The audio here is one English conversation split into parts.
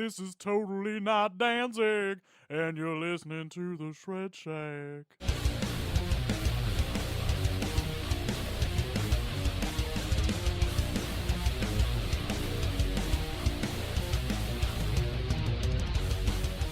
This is totally not Danzig, and you're listening to the Shred Shack.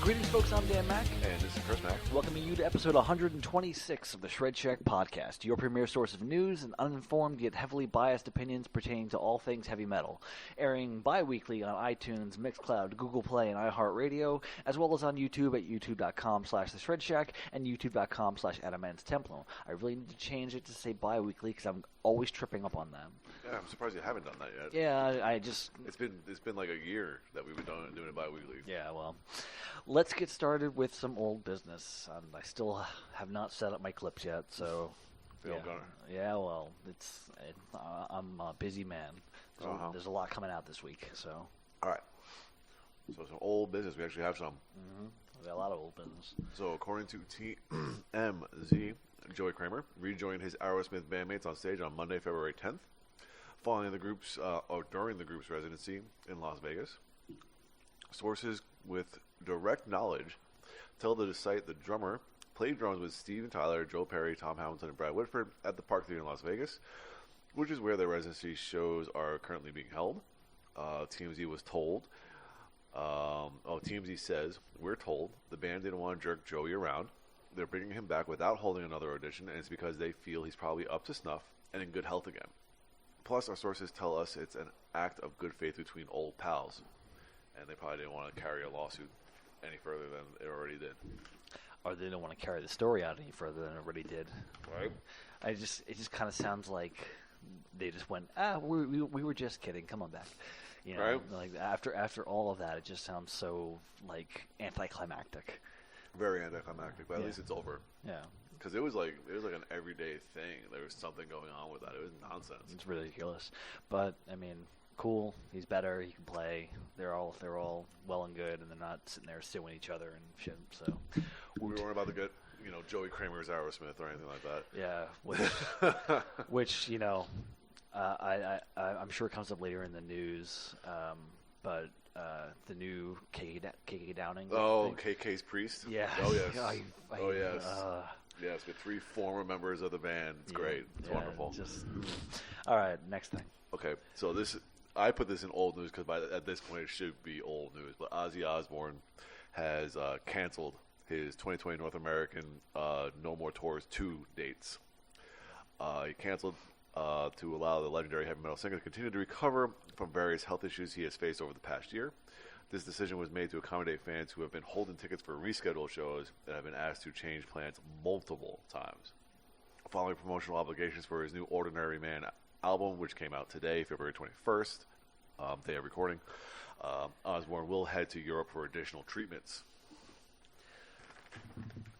Greetings, folks. I'm Dan Mack. And this is Chris Mack. Welcoming you to episode 126 of the Shred Shack podcast, your premier source of news and uninformed yet heavily biased opinions pertaining to all things heavy metal. Airing bi-weekly on iTunes, Mixcloud, Google Play, and iHeartRadio, as well as on YouTube at youtube.com/The Shred Shack and youtube.com/AdamantTemplo. I really need to change it to say bi-weekly because I'm always tripping up on them. Yeah, I'm surprised you haven't done that yet. Yeah, I just... It's been like a year that we've been doing it bi-weekly. Yeah, well, let's get started with some old business. I still have not set up my clips yet, so... Yeah, well, I'm a busy man. There's a lot coming out this week, so... All right. So some old business. We actually have some. Mm-hmm. We got a lot of old business. So according to TMZ, Joey Kramer rejoined his Aerosmith bandmates on stage on Monday, February 10th, following during the group's residency in Las Vegas. Sources with direct knowledge tell the site the drummer played drums with Steven Tyler, Joe Perry, Tom Hamilton, and Brad Whitford at the Park Theater in Las Vegas, which is where their residency shows are currently being held. TMZ was told. TMZ says, we're told the band didn't want to jerk Joey around. They're bringing him back without holding another audition, and it's because they feel he's probably up to snuff and in good health again. Plus, our sources tell us it's an act of good faith between old pals, and they probably didn't want to carry a lawsuit any further than it already did. Or they didn't want to carry the story out any further than it already did. Right. It just kind of sounds like they just went, we were just kidding. Come on back. You know, right. Like after all of that, it just sounds so like anticlimactic. Very anticlimactic, but at least it's over. Yeah. Because it was like an everyday thing. There was something going on with that. It was nonsense. It's ridiculous. But I mean, cool. He's better. He can play. They're all well and good, and they're not sitting there suing each other and shit. So we weren't about to get Joey Kramer's Aerosmith or anything like that. Yeah. Which I'm sure comes up later in the news. But the new KK Downing. Oh, KK's Priest? Yeah. Oh, yes. Yes. Yes, with 3 former members of the band. It's great. It's wonderful. All right, next thing. Okay, so I put this in old news because at this point it should be old news, but Ozzy Osbourne has canceled his 2020 North American No More Tours 2 dates. He canceled to allow the legendary heavy metal singer to continue to recover from various health issues he has faced over the past year. This decision was made to accommodate fans who have been holding tickets for rescheduled shows and have been asked to change plans multiple times. Following promotional obligations for his new Ordinary Man album, which came out today, February 21st, day of recording, Osbourne will head to Europe for additional treatments.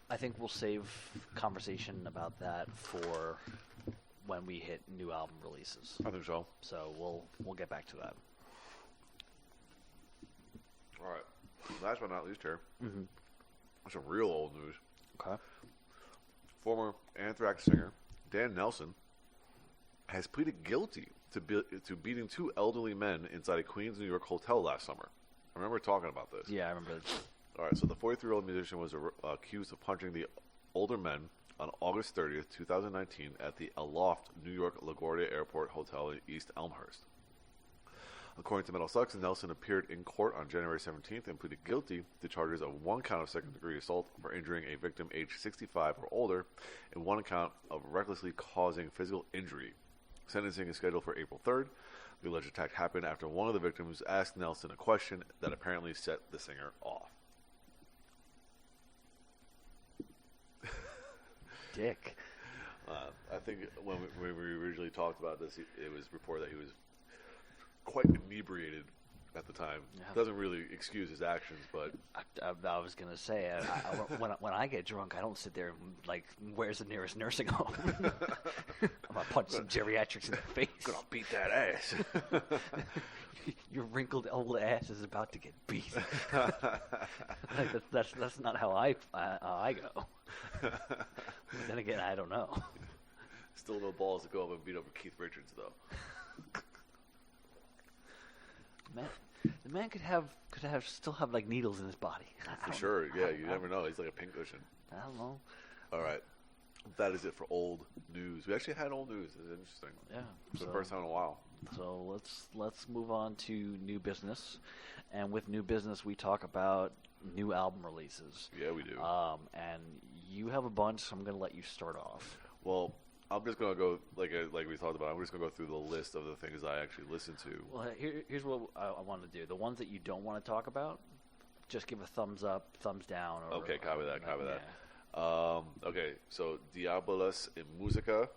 I think we'll save conversation about that for when we hit new album releases. I think so. So we'll get back to that. All right. Last but not least here, Mm-hmm. some real old news. Okay. Former Anthrax singer Dan Nelson has pleaded guilty to beating 2 elderly men inside a Queens, New York hotel last summer. I remember talking about this. Yeah, I remember. All right, so the 43-year-old musician was accused of punching the older men on August 30th, 2019 at the Aloft New York LaGuardia Airport Hotel in East Elmhurst. According to Metal Sucks, Nelson appeared in court on January 17th and pleaded guilty to charges of 1 count of second-degree assault for injuring a victim aged 65 or older and 1 count of recklessly causing physical injury. Sentencing is scheduled for April 3rd. The alleged attack happened after one of the victims asked Nelson a question that apparently set the singer off. Dick. I think when we originally talked about this, it was reported that he was quite inebriated at the time. Yeah. Doesn't really excuse his actions, but I was gonna say when I get drunk, I don't sit there and like, where's the nearest nursing home? I'm gonna punch some geriatrics in the face. gonna beat that ass. Your wrinkled old ass is about to get beat. Like, that's not how I go. But then again, I don't know. Still no balls to go up and beat up Keith Richards, though. Man, The man could still have like needles in his body. For sure, yeah. You never know. He's like a pincushion. I don't know. All right. That is it for old news. We actually had old news. It's interesting. Yeah. It's the first time in a while. So let's move on to new business, and with new business we talk about new album releases. Yeah, we do. And you have a bunch. So I'm going to let you start off. Well, I'm just gonna go like we talked about. I'm just gonna go through the list of the things I actually listen to. Well, here's what I want to do. The ones that you don't want to talk about, just give a thumbs up, thumbs down. Or, Okay, copy that. Yeah. Okay, so Diabolus in Musica,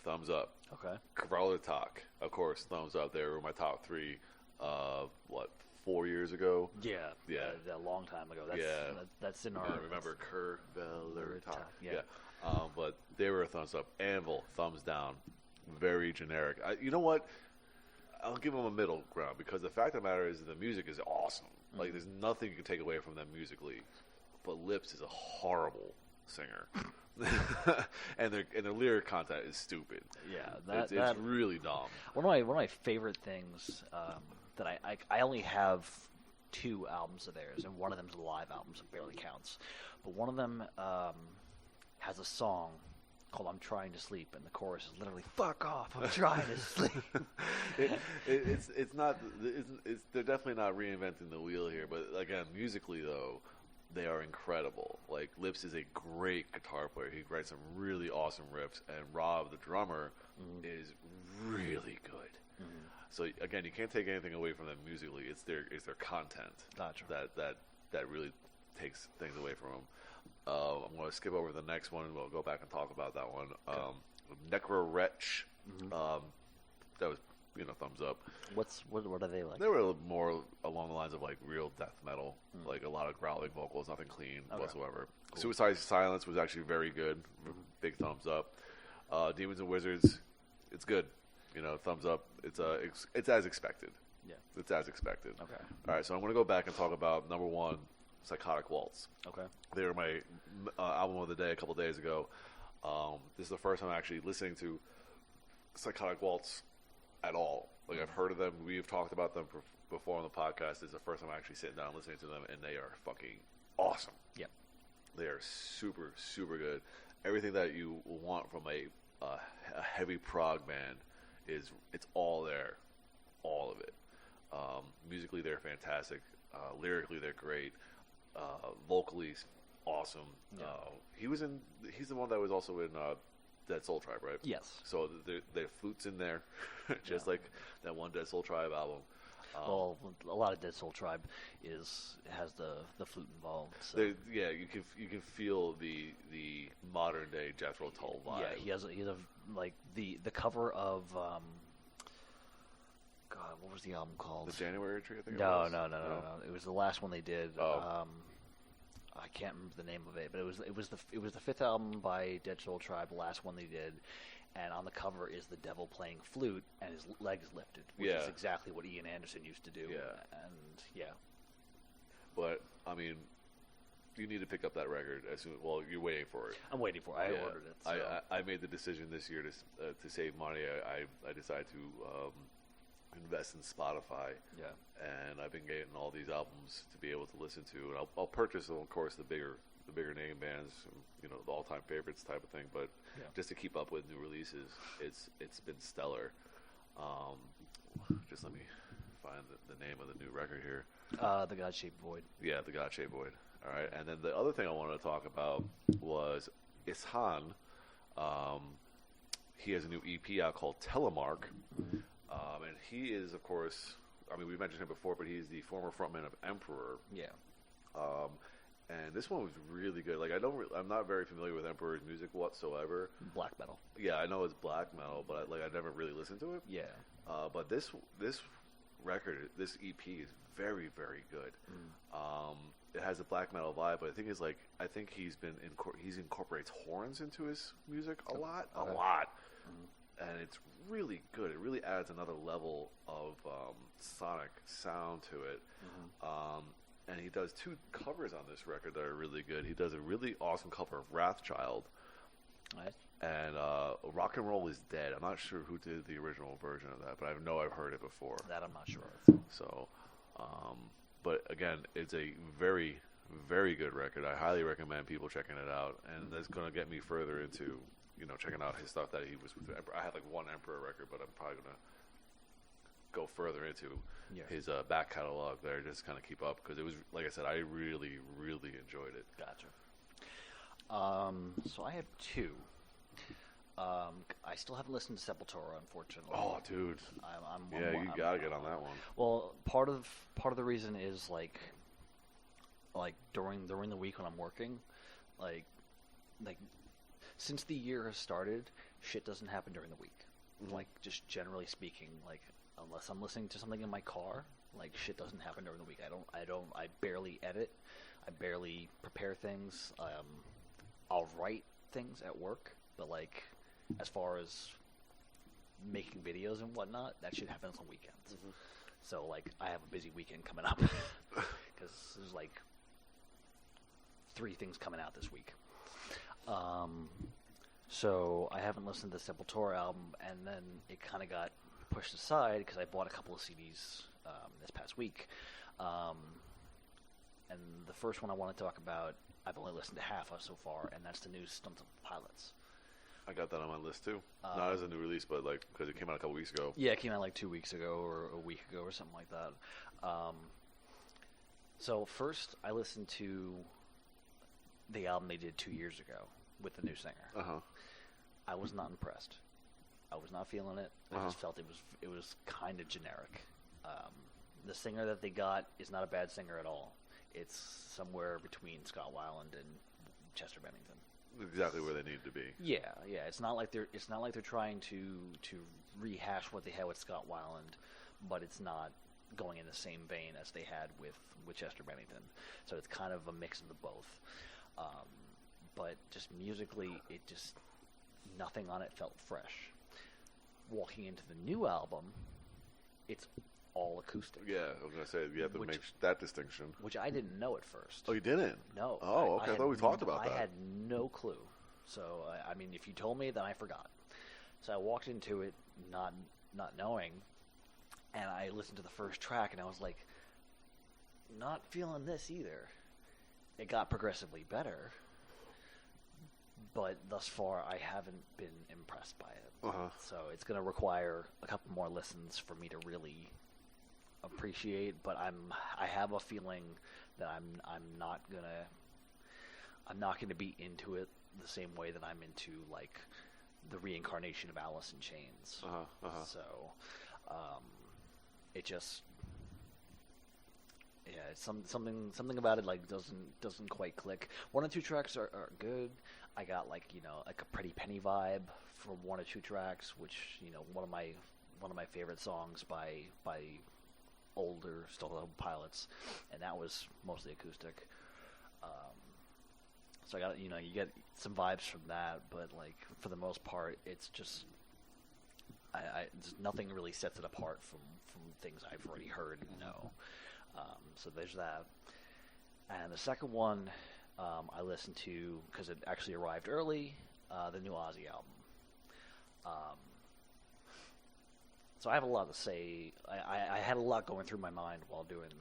thumbs up. Okay. Kvrala Talk, of course, thumbs up. They were my top 3. 4 years ago? Yeah. Yeah. A long time ago. That's in our. I remember Kvrala Talk. Yeah. But they were a thumbs up. Anvil, thumbs down. Very generic. You know what? I'll give them a middle ground because the fact of the matter is the music is awesome. Like there's nothing you can take away from them musically. But Lips is a horrible singer. and their lyric content is stupid. Yeah, it's really dumb. One of my favorite things that I only have 2 albums of theirs, and one of them's a live album, so it barely counts. But one of them has a song called "I'm Trying to Sleep," and the chorus is literally "Fuck off, I'm trying to sleep." They're definitely not reinventing the wheel here. But again, musically though, they are incredible. Like Lips is a great guitar player. He writes some really awesome riffs, and Rob, the drummer, is really good. So again, you can't take anything away from them musically. It's their content that really takes things away from them. I'm going to skip over the next one. We'll go back and talk about that one. Necro Wretch. That was thumbs up. What are they like? They were more along the lines of like real death metal, like a lot of growling vocals, nothing clean whatsoever. Cool. Suicide Silence was actually very good. Big thumbs up. Demons and Wizards, it's good. Thumbs up. It's as expected. Yeah, it's as expected. Okay. All right, so I'm going to go back and talk about number 1, Psychotic Waltz. Okay. They were my album of the day a couple days ago. This is the first time I'm actually listening to Psychotic Waltz at all. Like I've heard of them. We've talked about them before on the podcast. This is the first time I'm actually sitting down and listening to them, and they are fucking awesome. Yep. They are super, super good. Everything that you want from a heavy prog band it's all there, all of it. Musically, they're fantastic. Lyrically, they're great. Vocally, awesome. Yeah. He's the one that was also in Dead Soul Tribe, right? Yes. So the flute's in there, just like that one Dead Soul Tribe album. Well, a lot of Dead Soul Tribe has the flute involved. So. You can feel the modern day Jethro Tull vibe. Yeah, he has like the cover of God, what was the album called? The January Tree, I think. No. It was the last one they did. Oh. I can't remember the name of it, but it was the 5th album by Dead Soul Tribe, the last one they did. And on the cover is the devil playing flute, and his leg is lifted, which is exactly what Ian Anderson used to do. Yeah. And yeah. But I mean, you need to pick up that record as soon. Well, you're waiting for it. I'm waiting for it. I ordered it. So. I made the decision this year to save money. I decided to invest in Spotify. Yeah. And I've been getting all these albums to be able to listen to, and I'll purchase them, of course, the bigger name bands, the all-time favorites type of thing. But just to keep up with new releases, it's been stellar. Just let me find the name of the new record here. The God-Shaped Void. Yeah, the God-Shaped Void. All right, and then the other thing I wanted to talk about was Ishan. He has a new EP out called Telemark, and he is, of course, I mean, we mentioned him before, but he's the former frontman of Emperor. Yeah. And this one was really good. Like I'm not very familiar with Emperor's music whatsoever. Black metal. Yeah, I know it's black metal, but I never really listened to it. Yeah. But this record, this EP is very, very good. It has a black metal vibe, but the thing is, like, I think he incorporates horns into his music a lot, and it's really good. It really adds another level of sonic sound to it. And he does 2 covers on this record that are really good. He does a really awesome cover of Wrathchild. Nice. And Rock and Roll is Dead. I'm not sure who did the original version of that, but I know I've heard it before. That I'm not sure of. So, But again, it's a very, very good record. I highly recommend people checking it out, and that's going to get me further into, checking out his stuff that he was with. I had like one Emperor record, but I'm probably going to go further into his back catalog there, just kind of keep up, because it was, like I said, I really, really enjoyed it. Gotcha. So I have two. I still haven't listened to Sepultura, unfortunately. Oh, dude. You gotta get on that one. Well, part of the reason is like during the week when I'm working, like since the year has started, shit doesn't happen during the week. Mm-hmm. Like, just generally speaking, like unless I'm listening to something in my car, like shit doesn't happen during the week. I barely edit. I barely prepare things. I'll write things at work, but like as far as making videos and whatnot, that shit happens on weekends. Mm-hmm. So like I have a busy weekend coming up because there's like 3 things coming out this week. So I haven't listened to the Sepultura album, and then it kind of got pushed aside because I bought a couple of CDs this past week. And the first one I want to talk about, I've only listened to half of so far, and that's the new Stone Temple Pilots. I got that on my list too. Not as a new release, but like because it came out a couple weeks ago. Yeah, it came out like 2 weeks ago or a week ago or something like that. So first, I listened to the album they did 2 years ago with the new singer. Uh-huh. I was not impressed. I was not feeling it. I just felt it was kind of generic. The singer that they got is not a bad singer at all. It's somewhere between Scott Weiland and Chester Bennington. Exactly where they need to be. Yeah. It's not like they're trying to rehash what they had with Scott Weiland, but it's not going in the same vein as they had with Chester Bennington. So it's kind of a mix of the both. But just musically, nothing on it felt fresh. Walking into the new album, it's all acoustic. Yeah, I was going to say, you have to make that distinction. Which I didn't know at first. Oh, you didn't? No. Oh, okay. I thought we talked about that. I had no clue. So, I mean, if you told me, then I forgot. So I walked into it not knowing, and I listened to the first track, and I was like, not feeling this either. It got progressively better, but thus far I haven't been impressed by it. Uh-huh. So it's going to require a couple more listens for me to really appreciate. But I have a feeling that I'm not gonna be into it the same way that I'm into like the reincarnation of Alice in Chains. Uh-huh. Uh-huh. So it just. Yeah, it's something about it like doesn't quite click. 1 or 2 tracks are good. I got like a Pretty Penny vibe from 1 or 2 tracks, which one of my favorite songs by older Stone Temple Pilots, and that was mostly acoustic. So I got you get some vibes from that, but like for the most part, it's just nothing really sets it apart from things I've already heard and know. So there's that. And the second one I listened to, because it actually arrived early, the new Ozzy album. So I have a lot to say. I had a lot going through my mind while doing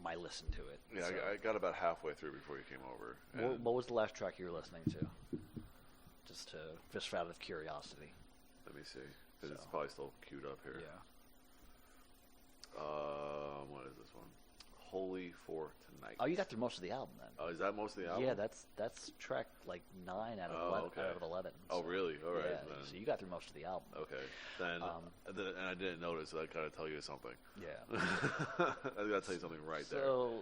my listen to it. Yeah, so, I got about halfway through before you came over. What was the last track you were listening to? Just out of curiosity. Let me see, because it's probably still queued up here. Yeah. What is this one? Holy for Tonight. Oh, you got through most of the album then. Oh, is that most of the album? Yeah, that's track like 9 out of 11. Okay. Out of 11. Oh, really? All right. Yeah, so you got through most of the album. Okay. Then, and I didn't notice, so I gotta tell you something. Yeah. I gotta tell you something right there. So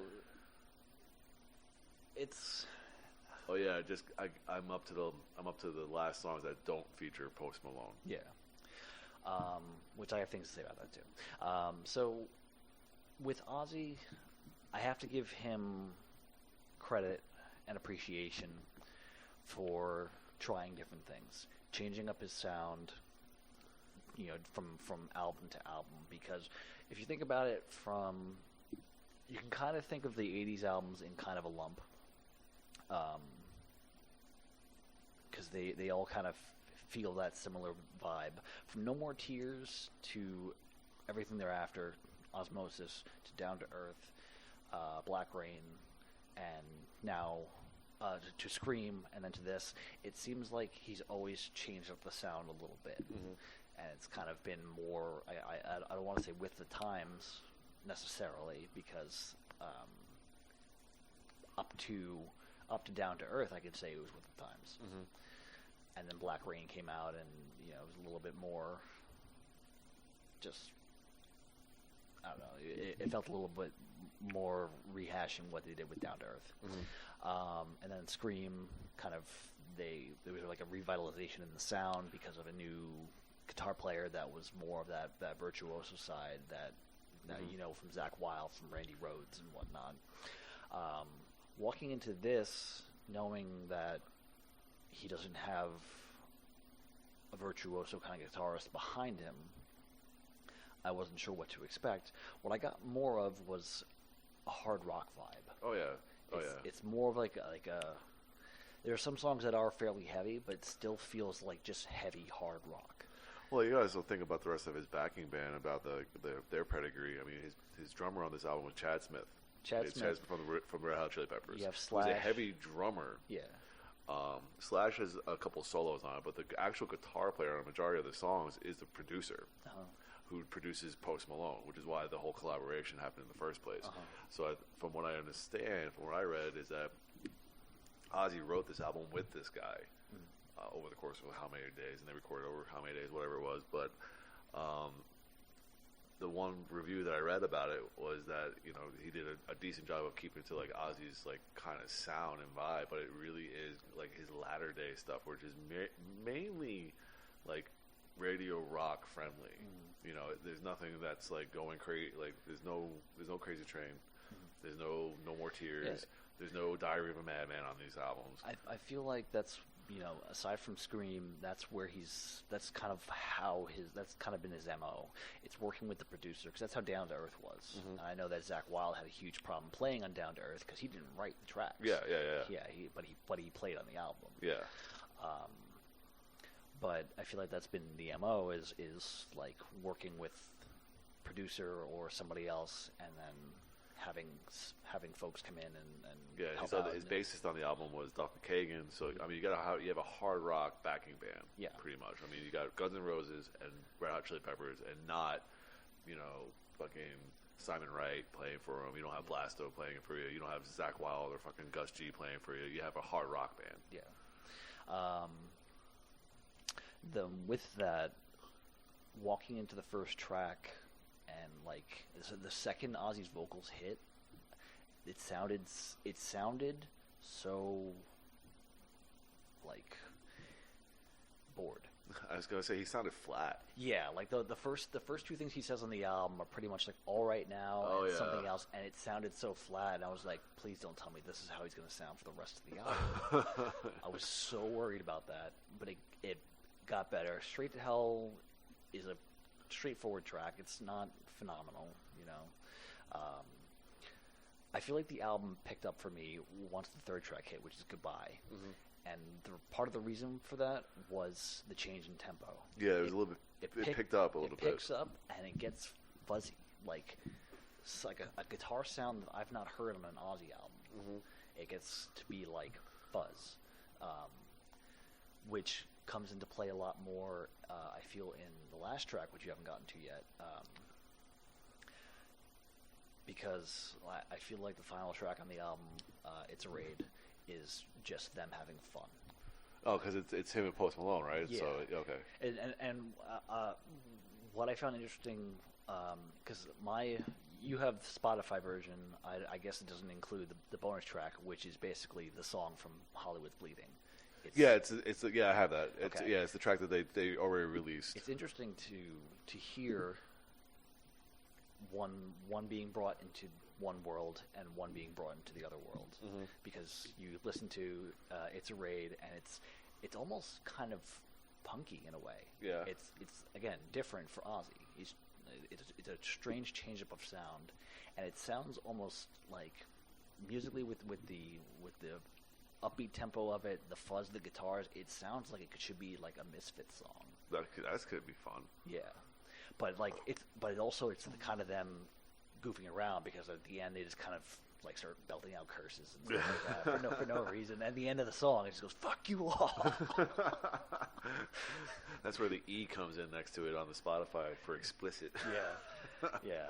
it's. Oh yeah, I'm up to the last songs that don't feature Post Malone. Yeah. Which I have things to say about that too. So with Ozzy, I have to give him credit and appreciation for trying different things, changing up his sound, from album to album. Because if you think about it, you can kind of think of the '80s albums in kind of a lump, because they all kind of feel that similar vibe. From No More Tears to everything thereafter, Osmosis to Down to Earth, Black Rain, and now to Scream, and then to this, it seems like he's always changed up the sound a little bit, and it's kind of been more. I don't want to say with the times necessarily, because up to Down to Earth, I could say it was with the times, and then Black Rain came out, and it was a little bit more. Just I don't know. It felt a little bit more rehashing what they did with Down to Earth. And then Scream, kind of, there was like a revitalization in the sound because of a new guitar player that was more of that virtuoso side that from Zakk Wylde, from Randy Rhoads and whatnot. Walking into this, knowing that he doesn't have a virtuoso kind of guitarist behind him, I wasn't sure what to expect. What I got more of was a hard rock vibe. Oh yeah. It's more of like a. There are some songs that are fairly heavy, but it still feels like just heavy hard rock. Well, you guys don't think about the rest of his backing band, about their pedigree. I mean, his drummer on this album was Chad Smith. Chad Smith from Red Hot Chili Peppers. You have Slash. He's a heavy drummer. Yeah. Slash has a couple solos on it, but the actual guitar player on the majority of the songs is the producer. Who produces Post Malone, which is why the whole collaboration happened in the first place. So from what I understand, from what I read, is that Ozzy wrote this album with this guy over the course of how many days, and they recorded over how many days, whatever it was. But the one review that I read about it was that he did a decent job of keeping to like Ozzy's like kind of sound and vibe, but it really is like his latter day stuff, which is mainly like radio rock friendly. There's nothing that's like going crazy. Like there's no Crazy Train. There's no More Tears. Yeah. There's no Diary of a Madman on these albums. I feel like that's aside from Scream, that's kind of been his MO. It's working with the producer, because that's how Down to Earth was. And I know that Zakk Wylde had a huge problem playing on Down to Earth because he didn't write the tracks. Yeah. But he played on the album. Yeah. But I feel like that's been the MO is like working with producer or somebody else, and then having folks come in and help out. His bassist on the album was Dr. Kagan. So I mean, you have a hard rock backing band, pretty much. I mean, you got Guns N' Roses and Red Hot Chili Peppers, and not fucking Simon Wright playing for him. You don't have Blasto playing for you. You don't have Zakk Wylde or fucking Gus G playing for you. You have a hard rock band. Yeah. With that, walking into the first track, and like the second Ozzy's vocals hit, it sounded so like bored. I was gonna say he sounded flat. Yeah, like the first two things he says on the album are pretty much like "all right now" and something else, and it sounded so flat. And I was like, please don't tell me this is how he's gonna sound for the rest of the album. I was so worried about that, but it got better. Straight to Hell is a straightforward track. It's not phenomenal, I feel like the album picked up for me once the third track hit, which is Goodbye. And part of the reason for that was the change in tempo. Yeah, it was a little bit. It picked up a little bit. It picks up and it gets fuzzy, like it's like a guitar sound that I've not heard on an Ozzy album. It gets to be like fuzz, which comes into play a lot more, I feel, in the last track, which you haven't gotten to yet, because I feel like the final track on the album, It's a Raid, is just them having fun. Oh, because it's him and Post Malone, right? Yeah. So, okay. And what I found interesting, because you have the Spotify version, I guess it doesn't include the bonus track, which is basically the song from Hollywood's Bleeding. It's I have that. It's the track that they already released. It's interesting to hear one being brought into one world and one being brought into the other world, because you listen to It's a Raid, and it's almost kind of punky in a way. Yeah, it's again different for Ozzy. It's a strange change-up of sound, and it sounds almost like musically with the upbeat tempo of it, the fuzz, the guitars, it sounds like it should be like a Misfits song. That's could be fun. Yeah, but like it's the kind of them goofing around because at the end they just kind of like start belting out curses and stuff like that for no reason. At the end of the song, it just goes "fuck you all." That's where the E comes in next to it on the Spotify for explicit. Yeah.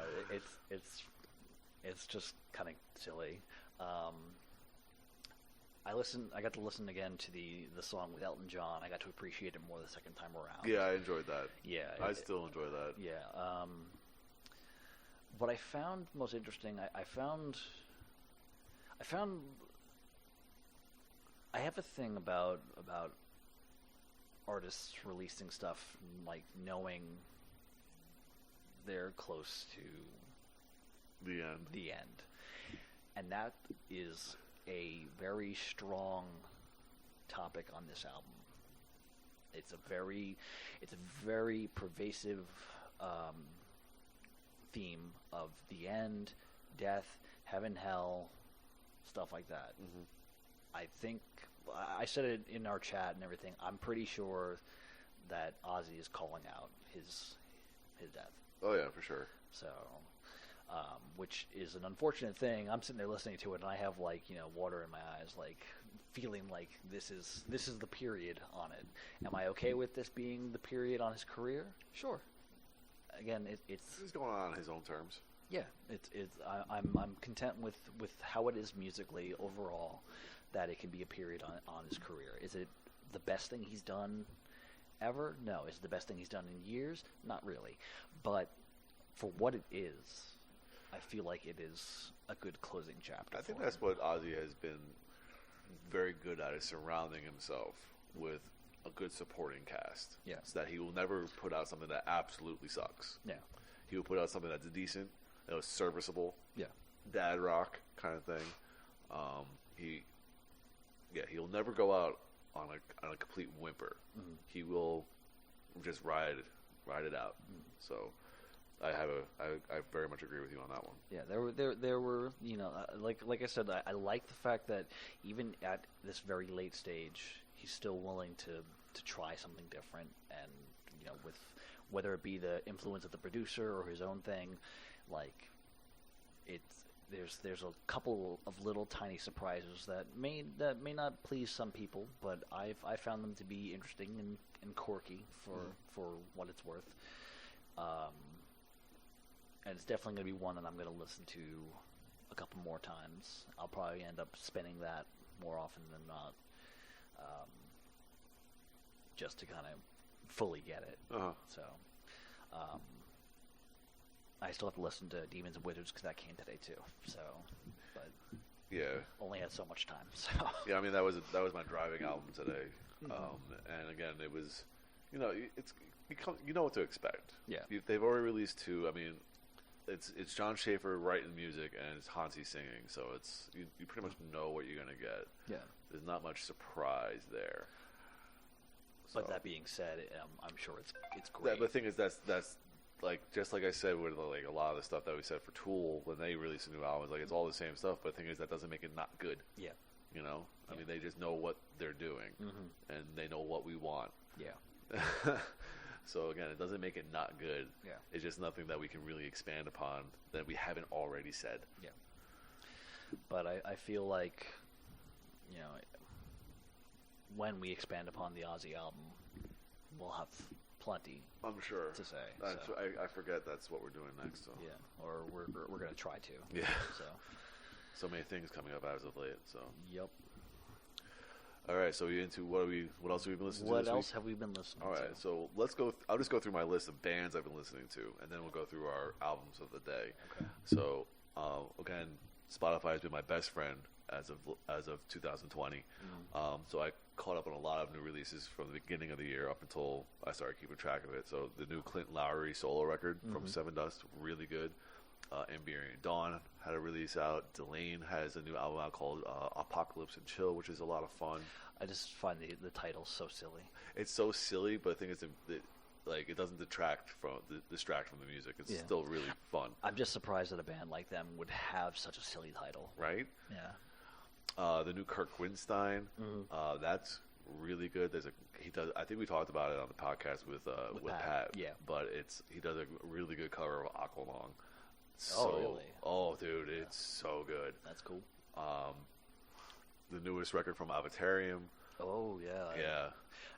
It's just kind of silly. I got to listen again to the song with Elton John. I got to appreciate it more the second time around. Yeah, I enjoyed that. Yeah, I still enjoy that. Yeah. What I found most interesting, I have a thing about artists releasing stuff like knowing they're close to The end. And that is a very strong topic on this album. It's a very pervasive theme of the end, death, heaven, hell, stuff like that. Mm-hmm. I think I said it in our chat and everything. I'm pretty sure that Ozzy is calling out his death. Oh yeah, for sure. So, which is an unfortunate thing. I'm sitting there listening to it, and I have water in my eyes, feeling like this is the period on it. Am I okay with this being the period on his career? Sure. Again, it's he's going on his own terms. Yeah, I'm content with how it is musically overall, that it can be a period on his career. Is it the best thing he's done ever? No. Is it the best thing he's done in years? Not really. But for what it is, I feel like it is a good closing chapter. I think for that's him. what Ozzy has been very good at, is surrounding himself with a good supporting cast. Yeah. So that he will never put out something that absolutely sucks. Yeah. He will put out something that's decent, that was serviceable, Yeah. dad rock kind of thing. He'll never go out on a complete whimper. Mm-hmm. He will just ride it out. Mm-hmm. So I very much agree with you on that one. Yeah, there were like I said, I like the fact that even at this very late stage, he's still willing to try something different, and with whether it be the influence of the producer or his own thing, there's a couple of little tiny surprises that may not please some people, but I found them to be interesting and quirky for what it's worth. And it's definitely going to be one that I'm going to listen to a couple more times. I'll probably end up spinning that more often than not, just to kind of fully get it. Uh-huh. So, I still have to listen to Demons and Wizards because that came today too. So, but Yeah. only had so much time. So Yeah, I mean that was my driving album today, and again it was, you know what to expect. Yeah. They've already released two. I mean, it's John Schaefer writing music and it's Hansi singing, so it's you pretty much know what you're gonna get. yeah. There's not much surprise there. But So- that being said, I'm sure it's great. But the thing is, that's just like I said with a lot of the stuff that we said for Tool when they release a new album, it's all the same stuff. But the thing is, that doesn't make it not good. Yeah. I mean, they just know what they're doing, and they know what we want. Yeah. So again, it doesn't make it not good. Yeah. It's just nothing that we can really expand upon that we haven't already said. Yeah. But I feel like, when we expand upon the Ozzy album, we'll have plenty I'm sure. to say. I forget that's what we're doing next. So. Yeah, or we're going to try to. Yeah. So, Many things coming up as of late. So. yep. All right. So we into what else have we been listening to? What this else week? have we been listening to? All right, so let's go. I'll just go through my list of bands I've been listening to, and then we'll go through our albums of the day. Okay. So again, Spotify has been my best friend as of 2020. So I caught up on a lot of new releases from the beginning of the year up until I started keeping track of it. So the new Clint Lowry solo record from Seven Dust, really good. Ambient Dawn had a release out. Delane has a new album out called Apocalypse and Chill, which is a lot of fun. I just find the title so silly. It's so silly, but the thing is, it doesn't distract from the music. It's Yeah. still really fun, I'm just surprised that a band like them would have such a silly title. right? Yeah. The new Kirk Winstein, that's really good. I think we talked about it on the podcast with Pat. yeah. But he does a really good cover of Aqualung. Really? Oh, dude, it's so good. That's cool. The newest record from Avatarium. Oh yeah. Yeah.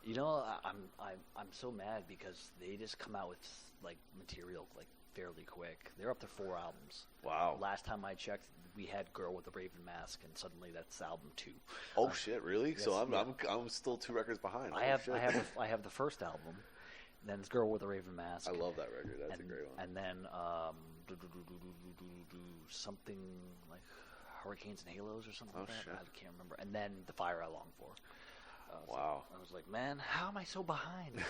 You know, I'm so mad because they just come out with like material like fairly quick. They're up to 4 albums. Wow. Last time I checked, we had "Girl with the Raven Mask," and suddenly that's album 2. Oh shit, really? Yes, So I'm yeah. I'm still 2 records behind. I have the first album, then it's "Girl with the Raven Mask." I love that record. That's and, a great one. And then something like Hurricanes and Halos or something like that. Shit. I can't remember. And then "The Fire I Long For." Wow. So I was like, man, how am I so behind?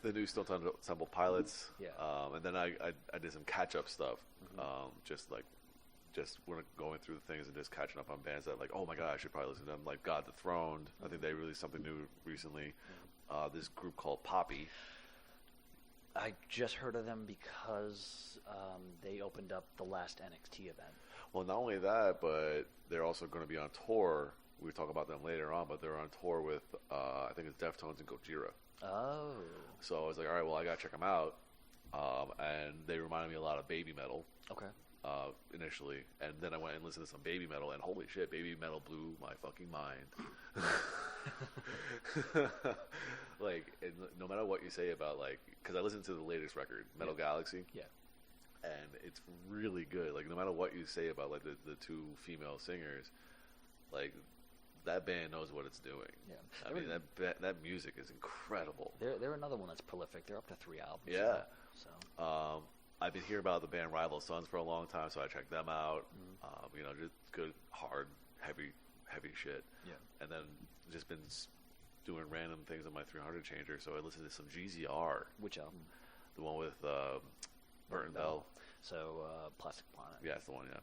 The new Stone Temple Pilots. Yeah. And then I did some catch up stuff. Just when going through the things and just catching up on bands that like, oh my god, I should probably listen to them. Like God the Throned. I think they released something new recently. This group called Poppy. I just heard of them because they opened up the last NXT event. Well, not only that, but they're also going to be on tour. We'll talk about them later on, but they're on tour with, I think it's Deftones and Gojira. Oh. So I was like, all right, well, I got to check them out. And they reminded me a lot of Baby Metal. Okay. Initially. And then I went and listened to some Baby Metal, and holy shit, Baby Metal blew my fucking mind. Like, and no matter what you say about, like, because I listened to the latest record, Metal Galaxy. Yeah. And it's really good. Like, no matter what you say about, like, the 2 female singers, like, that band knows what it's doing. Yeah. I mean, that music is incredible. They're another one that's prolific. They're up to 3 albums. Yeah. Now, so. I've been hearing about the band Rival Sons for a long time, so I checked them out. You know, just good, hard, heavy shit. Yeah. And then just been doing random things on my 300 changer, so I listened to some GZR. Which album? The one with Burton Bell. So, Plastic Planet. Yeah, that's the one, yeah.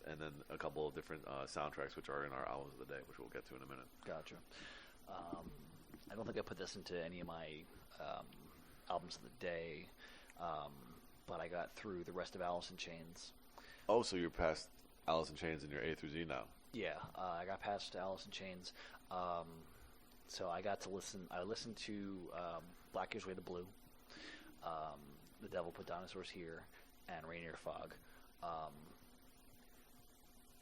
And then a couple of different soundtracks, which are in our albums of the day, which we'll get to in a minute. Gotcha. I don't think I put this into any of my albums of the day, but I got through the rest of Alice in Chains. Oh, so you're past Alice in Chains in your A through Z now? Yeah, I got past Alice in Chains. So I got to listen. I listened to Black Gives Way to Blue, The Devil Put Dinosaurs Here, and Rainier Fog.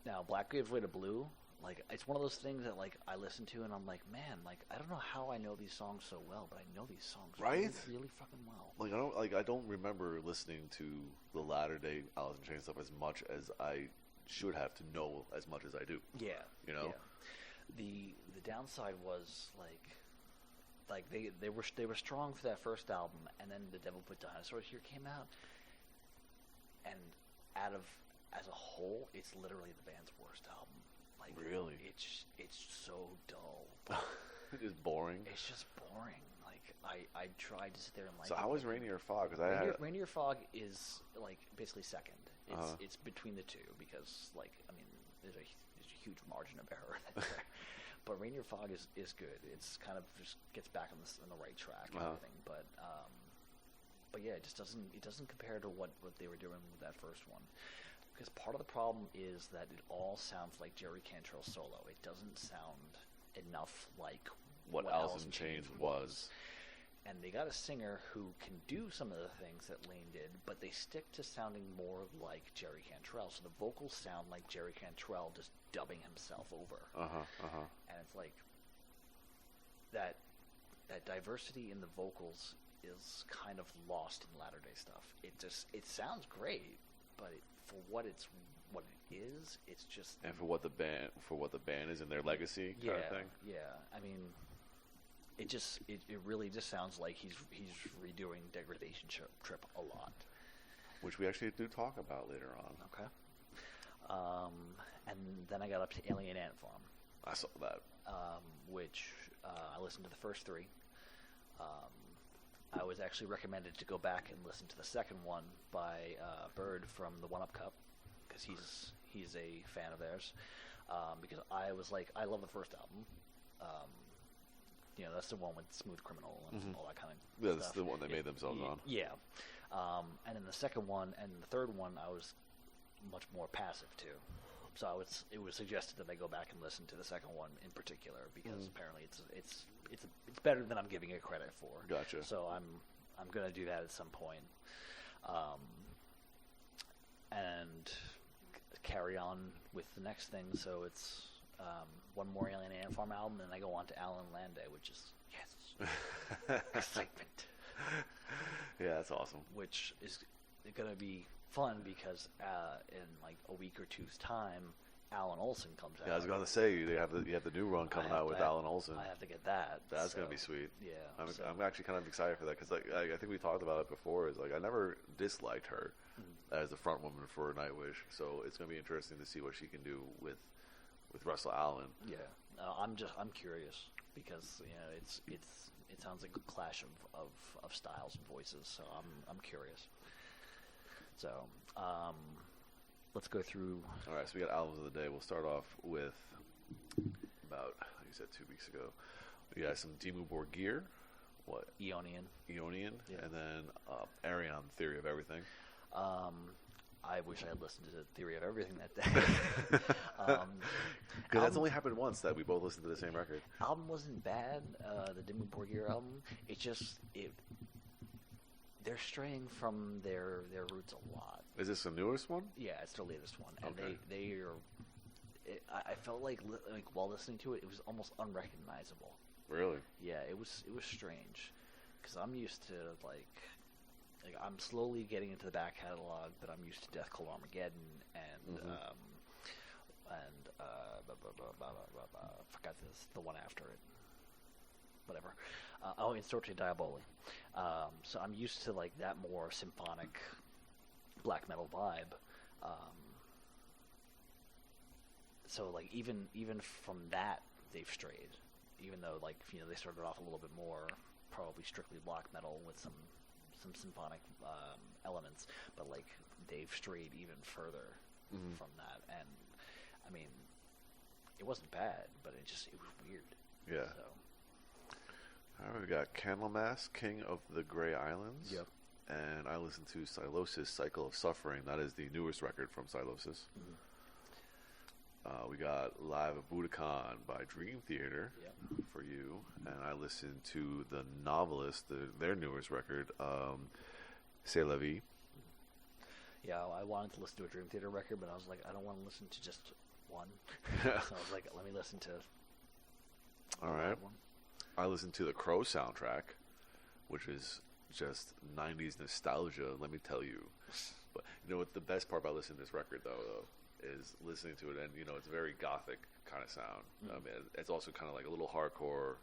Now, Black Gives Way to Blue, like, it's one of those things that, like, I listen to and I'm like, man, like, I don't know how I know these songs so well, but I know these songs really, really fucking well. I don't remember listening to the latter day Alice in Chains stuff as much as I should have to know as much as I do. Yeah. You know? Yeah. The downside was, like they were strong for that first album, and then The Devil Put Dinosaurs Here came out, and as a whole, it's literally the band's worst album. Like, really? It's so dull. It's just boring. It's just boring. Like, I tried to sit there and like. So how was Rainier Fog? Rainier Fog is like basically second. It's between the two because, like, I mean, there's a huge margin of error there. But Rainier Fog is good. It's kind of just gets back on the right track and everything. But yeah, it just doesn't compare to what they were doing with that first one. Because part of the problem is that it all sounds like Jerry Cantrell solo. It doesn't sound enough like what Alice in Chains was. And they got a singer who can do some of the things that Lane did, but they stick to sounding more like Jerry Cantrell. So the vocals sound like Jerry Cantrell just dubbing himself over. And it's like that diversity in the vocals is kind of lost in latter day stuff. It sounds great, but for what it is, it's just, and for what the band is and their legacy kind of thing. Yeah, I mean, it really just sounds like he's redoing Degradation Trip a lot, which we actually do talk about later on. Okay. And then I got up to Alien Ant Farm. I saw that. Which I listened to the first 3. I was actually recommended to go back and listen to the second one by Bird from the One Up Cup, because he's a fan of theirs. Because I was like, I love the first album. You know, that's the one with Smooth Criminal and all that kind of stuff. Yeah, that's the one they made themselves on. Yeah. And then the second one and the third one, I was much more passive to. So it was suggested that I go back and listen to the second one in particular, because apparently it's better than I'm giving it credit for. Gotcha. So I'm going to do that at some point. carry on with the next thing. So it's one more Alien Ant Farm album, and I go on to Alan Landau, which is excitement. Yeah, that's awesome. Which is going to be fun because in like a week or two's time, Alan Olson comes out. Yeah, I was going to say you have the new run coming out with Alan Olson. I have to get that. That's going to be sweet. Yeah, I'm actually kind of excited for that because I think we talked about it before. Is like I never disliked her as the front woman for Nightwish, so it's going to be interesting to see what she can do with Russell Allen. Yeah, I'm curious because it sounds like a clash of styles and voices, so I'm curious. So let's go through. All right, so we got albums of the day. We'll start off with about, like you said, 2 weeks ago. We got some Dimmu Borgir. What? Eonian. Yeah. And then Arion, Theory of Everything. I wish I had listened to Theory of Everything that day. Because that's only happened once that we both listened to the same record. Album wasn't bad, the Dimmu Borgir album. They're straying from their roots a lot. Is this the newest one? Yeah, it's the latest one, and okay. they are. I felt like while listening to it, it was almost unrecognizable. Really? Yeah, it was strange, because I'm used to like I'm slowly getting into the back catalog, but I'm used to Death Call Armageddon and forgot the one after it. Whatever. In Sorte Diaboli. So I'm used to like that more symphonic black metal vibe. So like even from that they've strayed. Even though like they started off a little bit more probably strictly black metal with some symphonic elements, but like they've strayed even further from that. And I mean, it wasn't bad, but it was weird. Yeah. So. All right, we got Candlemass, King of the Grey Islands. Yep. And I listened to Silosis, Cycle of Suffering. That is the newest record from Silosis. We got Live at Budokan by Dream Theater for you. And I listened to The Novelist, their newest record, C'est la vie. Yeah, I wanted to listen to a Dream Theater record, but I was like, I don't want to listen to just one. So I was like, let me listen to all right. one. I listened to the Crow soundtrack, which is just 90s nostalgia, let me tell you. But you know what the best part about listening to this record, though, is listening to it, and it's very gothic kind of sound. I mean, it's also kind of like a little hardcore.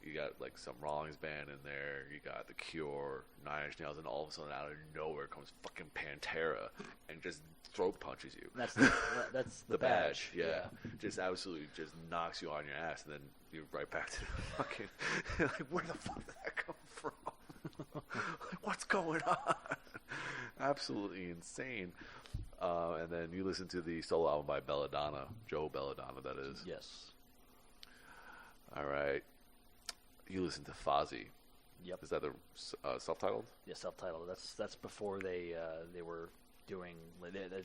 You got like some Rollins band in there. You got The Cure, Nine Inch Nails, and all of a sudden, out of nowhere comes fucking Pantera and just throat punches you. That's the badge. Yeah, just absolutely just knocks you on your ass, and then you're right back to the fucking. Like, where the fuck did that come from? Like, what's going on? Absolutely insane. And then you listen to the solo album by Belladonna, Joe Belladonna, that is. Yes. All right. You listen to Fozzy. Yep. Is that the self-titled? Yeah, self-titled. That's before they were doing.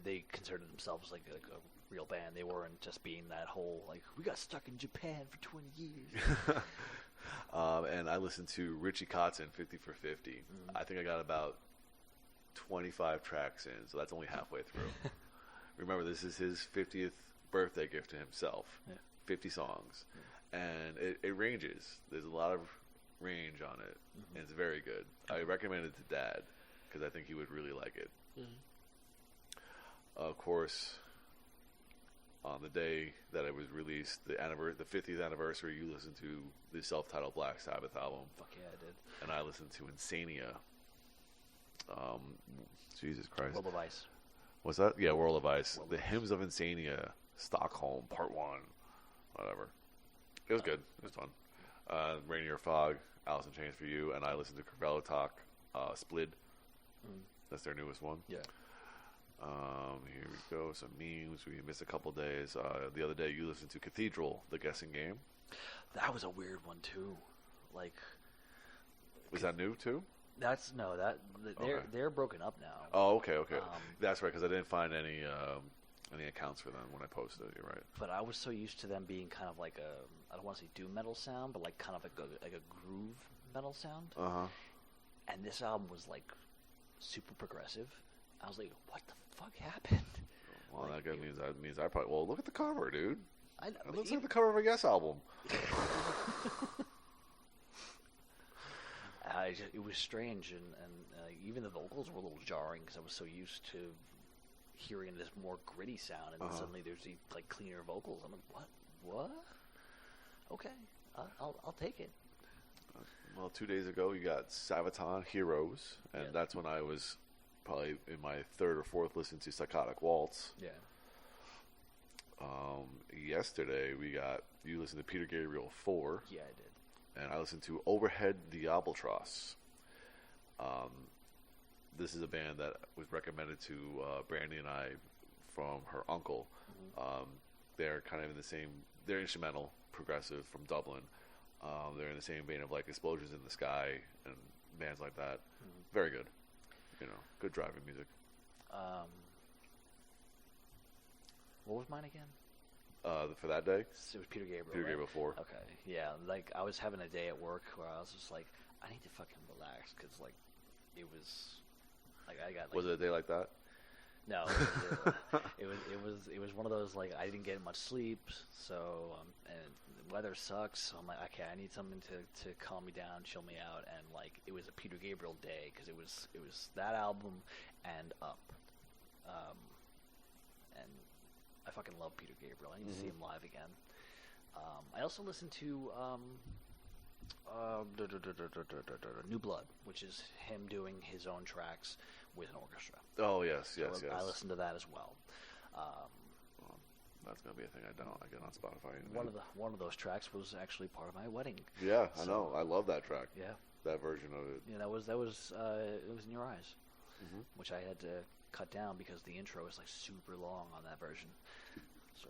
They considered themselves like a real band. They weren't just being that whole like we got stuck in Japan for 20 years. And I listened to Richie Kotzen, 50 for 50. I think I got about 25 tracks in, so that's only halfway through. Remember, this is his 50th birthday gift to himself. Yeah. 50 songs. And it ranges. There's a lot of range on it, and it's very good. I recommend it to Dad, because I think he would really like it. Of course, on the day that it was released, the 50th anniversary, you listened to the self-titled Black Sabbath album. Fuck yeah, I did. And I listened to Insania. Jesus Christ. World of Ice. What's that? Yeah, World of Ice. The Hymns of Insania, Stockholm, Part 1. Whatever. It was good. It was fun. Rainier Fog, Alice in Chains for you, and I listened to Corvello Talk, Splid. That's their newest one. Yeah. Here we go. Some memes. We missed a couple days. The other day, you listened to Cathedral, The Guessing Game. That was a weird one too. Like, was that new too? They're broken up now. Oh, okay. That's right, because I didn't find any accounts for them when I posted it. You're right. But I was so used to them being kind of like I don't want to say doom metal sound, but like kind of like a groove metal sound. And this album was like super progressive. I was like, what the fuck happened? Well, that means I probably. Well, look at the cover, dude. It looks like the cover of a Yes album. It was strange, and even the vocals were a little jarring because I was so used to hearing this more gritty sound, and then suddenly there's these like cleaner vocals. I'm like, what? Okay, I'll take it. Well, 2 days ago you got Sabaton Heroes, and that's when I was probably in my third or fourth listen to Psychotic Waltz. Yeah. Yesterday you listened to Peter Gabriel 4. Yeah, I did. And I listened to Overhead Diaboltros. This is a band that was recommended to Brandy and I from her uncle. They're kind of in the same. They're instrumental, progressive from Dublin. They're in the same vein of like Explosions in the Sky and bands like that. Very good. Good driving music. What was mine again? For that day? It was Peter Gabriel. Peter Gabriel 4. Okay, yeah. Like I was having a day at work where I was just like, I need to fucking relax because like it was like I got. Like, was it a day like that? No, it was one of those like I didn't get much sleep, so and the weather sucks. So I'm like, okay, I need something to calm me down, chill me out, and like it was a Peter Gabriel day because it was that album and Up, and I fucking love Peter Gabriel. I need to see him live again. I also listened to New Blood, which is him doing his own tracks with an orchestra. Oh, yes. I listened to that as well. That's gonna be a thing I get on Spotify. One of those tracks was actually part of my wedding. Yeah, I know. I love that track. Yeah, that version of it. Yeah, that was it was In Your Eyes, which I had to cut down because the intro is like super long on that version. So.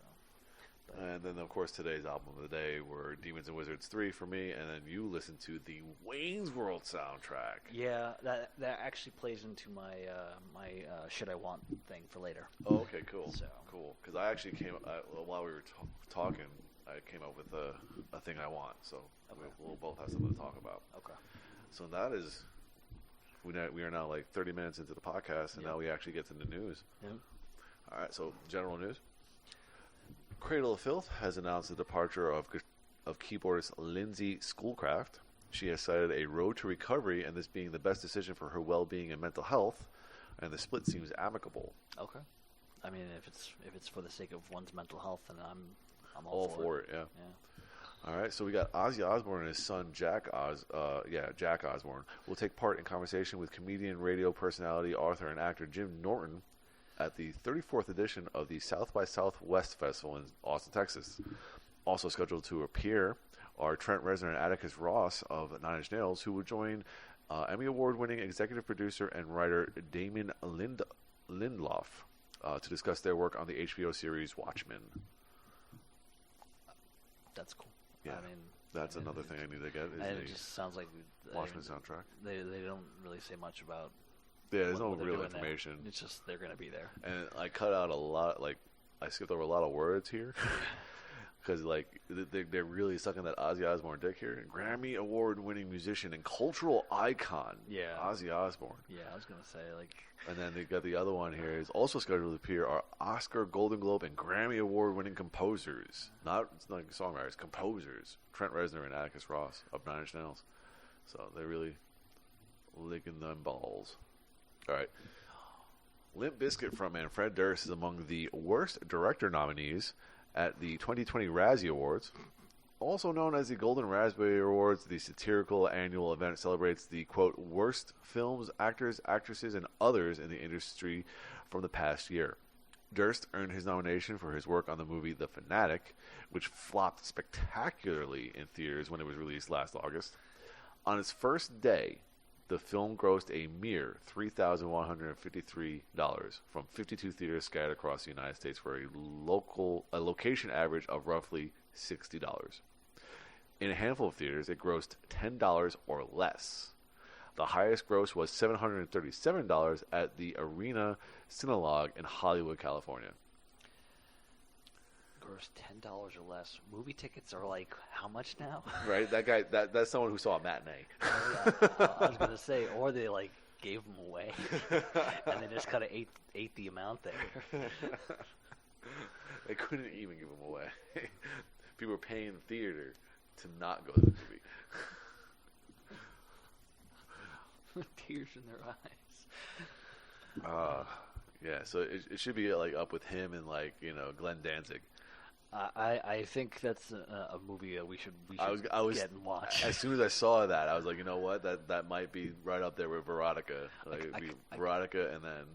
And then, of course, today's album of the day were Demons and Wizards 3 for me, and then you listened to the Wayne's World soundtrack. Yeah, that actually plays into my my Should I Want thing for later. Oh, okay, cool. So. Cool, because I actually while we were talking, I came up with a thing I want, so we'll both have something to talk about. Okay. So that is, we are now like 30 minutes into the podcast, and now we actually get to the news. Yep. All right, so general news. Cradle of Filth has announced the departure of keyboardist Lindsay Schoolcraft. She has cited a road to recovery and this being the best decision for her well-being and mental health, and the split seems amicable. Okay. I mean, if it's for the sake of one's mental health, then I'm all for it. Yeah. All right, so we got Ozzy Osbourne and his son Jack Osbourne will take part in conversation with comedian, radio personality, author, and actor Jim Norton at the 34th edition of the South by Southwest Festival in Austin, Texas. Also scheduled to appear are Trent Reznor and Atticus Ross of Nine Inch Nails, who will join Emmy Award-winning executive producer and writer Damon Lindelof to discuss their work on the HBO series Watchmen. That's cool. Yeah, I mean, that's another thing I need to get. It just sounds like Watchmen soundtrack. They don't really say much about. Yeah, there's no real information. There. It's just they're going to be there. And I cut out a lot, like, I skipped over a lot of words here. Because, like, they're really sucking that Ozzy Osbourne dick here. Grammy Award-winning musician and cultural icon. Yeah. Ozzy Osbourne. Yeah, I was going to say, like... And then they got the other one here. Is also scheduled to appear are Oscar, Golden Globe, and Grammy Award-winning composers. It's not songwriters, composers. Trent Reznor and Atticus Ross of Nine Inch Nails. So they're really licking them balls. All right. Limp Bizkit frontman Fred Durst is among the worst director nominees at the 2020 Razzie Awards. Also known as the Golden Raspberry Awards, the satirical annual event celebrates the, quote, worst films, actors, actresses, and others in the industry from the past year. Durst earned his nomination for his work on the movie The Fanatic, which flopped spectacularly in theaters when it was released last August. On its first day, the film grossed a mere $3,153 from 52 theaters scattered across the United States for a location average of roughly $60. In a handful of theaters, it grossed $10 or less. The highest gross was $737 at the Arena Cinelogue in Hollywood, California. Gross $10 or less. Movie tickets are like how much now? Right, that guy. That's someone who saw a matinee. I was gonna say, or they like gave them away, and they just kind of ate the amount there. They couldn't even give them away. People were paying in theater to not go to the movie. Tears in their eyes. Yeah, so it should be like up with him and like Glenn Danzig. I think that's a movie we should I was get and watch. As soon as I saw that, I was like, you know what, that might be right up there with Veronica. Like it'd be Veronica and then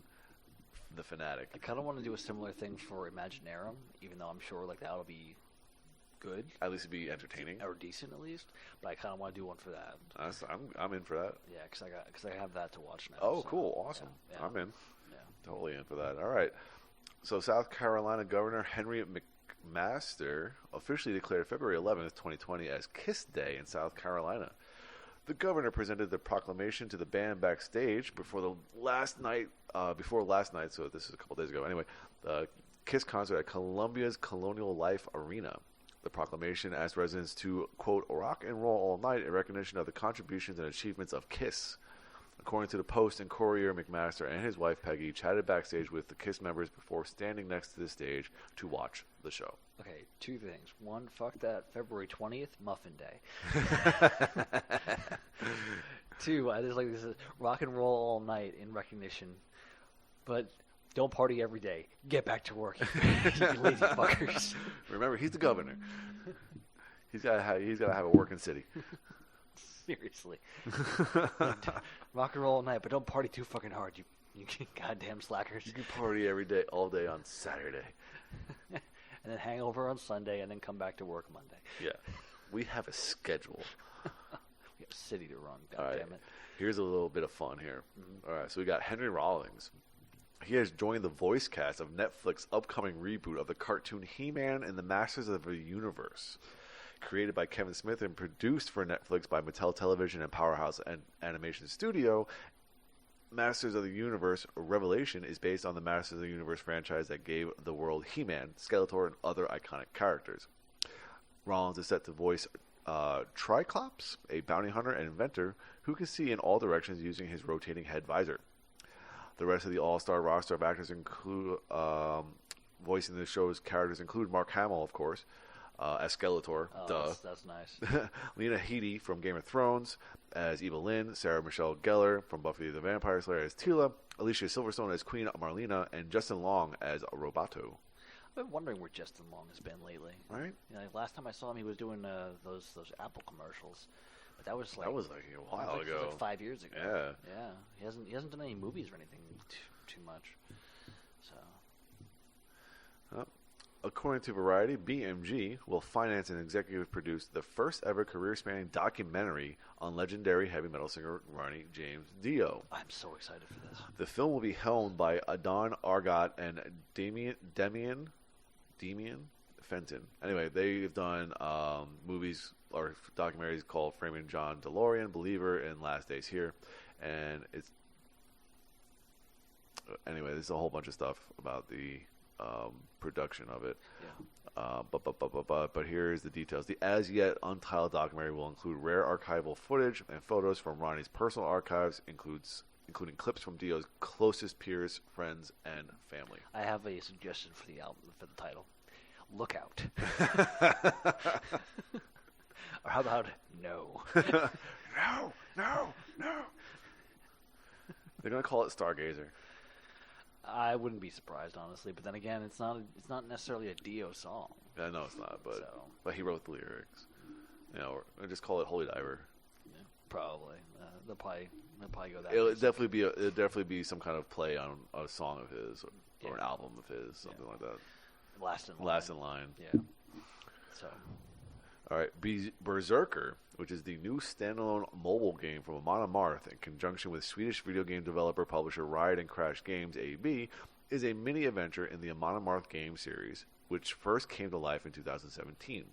The Fanatic. I kind of want to do a similar thing for Imaginarium, even though I'm sure like that'll be good. At least it'd be entertaining or decent at least. But I kind of want to do one for that. I'm in for that. Yeah, because I have that to watch now. Oh, so, cool, awesome. Yeah. I'm in. Yeah. Totally in for that. All right. So South Carolina Governor Henry McMaster officially declared February 11th, 2020 as Kiss Day in South Carolina. The governor presented the proclamation to the band backstage before last night, so this is a couple days ago. Anyway, the Kiss concert at Columbia's Colonial Life Arena. The proclamation asked residents to, quote, rock and roll all night in recognition of the contributions and achievements of Kiss. According to the Post and Courier, McMaster and his wife Peggy chatted backstage with the Kiss members before standing next to the stage to watch the show. Okay, two things. One, fuck that February 20th, Muffin Day. Two, I just like this is rock and roll all night in recognition, but don't party every day. Get back to work, you lazy fuckers. Remember, he's the governor. He's got to have a working city. Seriously. Rock and roll all night, but don't party too fucking hard, you goddamn slackers. You can party every day, all day on Saturday. And then hang over on Sunday, and then come back to work Monday. Yeah. We have a schedule. We have a city to run, All right. damn it. Here's a little bit of fun here. Mm-hmm. All right, so we got Henry Rollins. He has joined the voice cast of Netflix's upcoming reboot of the cartoon He-Man and the Masters of the Universe. Created by Kevin Smith and produced for Netflix by Mattel Television and Powerhouse Animation Studio, Masters of the Universe Revelation is based on the Masters of the Universe franchise that gave the world He-Man, Skeletor, and other iconic characters. Rollins is set to voice Triclops, a bounty hunter and inventor who can see in all directions using his rotating head visor. The rest of the all-star roster of actors include voicing the show's characters include Mark Hamill, of course, as Skeletor. Oh, that's nice. Lena Headey from Game of Thrones as Eva Lynn, Sarah Michelle Gellar from Buffy the Vampire Slayer as Tila, Alicia Silverstone as Queen Marlena, and Justin Long as Roboto. I've been wondering where Justin Long has been lately. Right? You know, like last time I saw him, he was doing those Apple commercials. But that was a while ago. Like 5 years ago. Yeah. He hasn't done any movies or anything too much. So. According to Variety, BMG will finance and executive produce the first ever career-spanning documentary on legendary heavy metal singer Ronnie James Dio. I'm so excited for this. The film will be helmed by Adon Argot and Damien Fenton. Anyway, they've done movies or documentaries called Framing John DeLorean, Believer, and Last Days Here. And it's... Anyway, there's a whole bunch of stuff about the production of it. Yeah. But here's the details. The as-yet untitled documentary will include rare archival footage and photos from Ronnie's personal archives, including clips from Dio's closest peers, friends, and family. I have a suggestion for the album, for the title. Look Out. Or how about No? No. They're going to call it Stargazer. I wouldn't be surprised, honestly. But then again, it's not necessarily a Dio song. Yeah, no, it's not. But he wrote the lyrics. Or just call it Holy Diver. Yeah, probably. They'll probably go that. It'll definitely be some kind of play on a song of his or an album of his, something like that. Last in line. Yeah. So. All right, Berserker, which is the new standalone mobile game from Amon Amarth in conjunction with Swedish video game developer publisher Riot and Crash Games AB, is a mini-adventure in the Amon Amarth game series, which first came to life in 2017.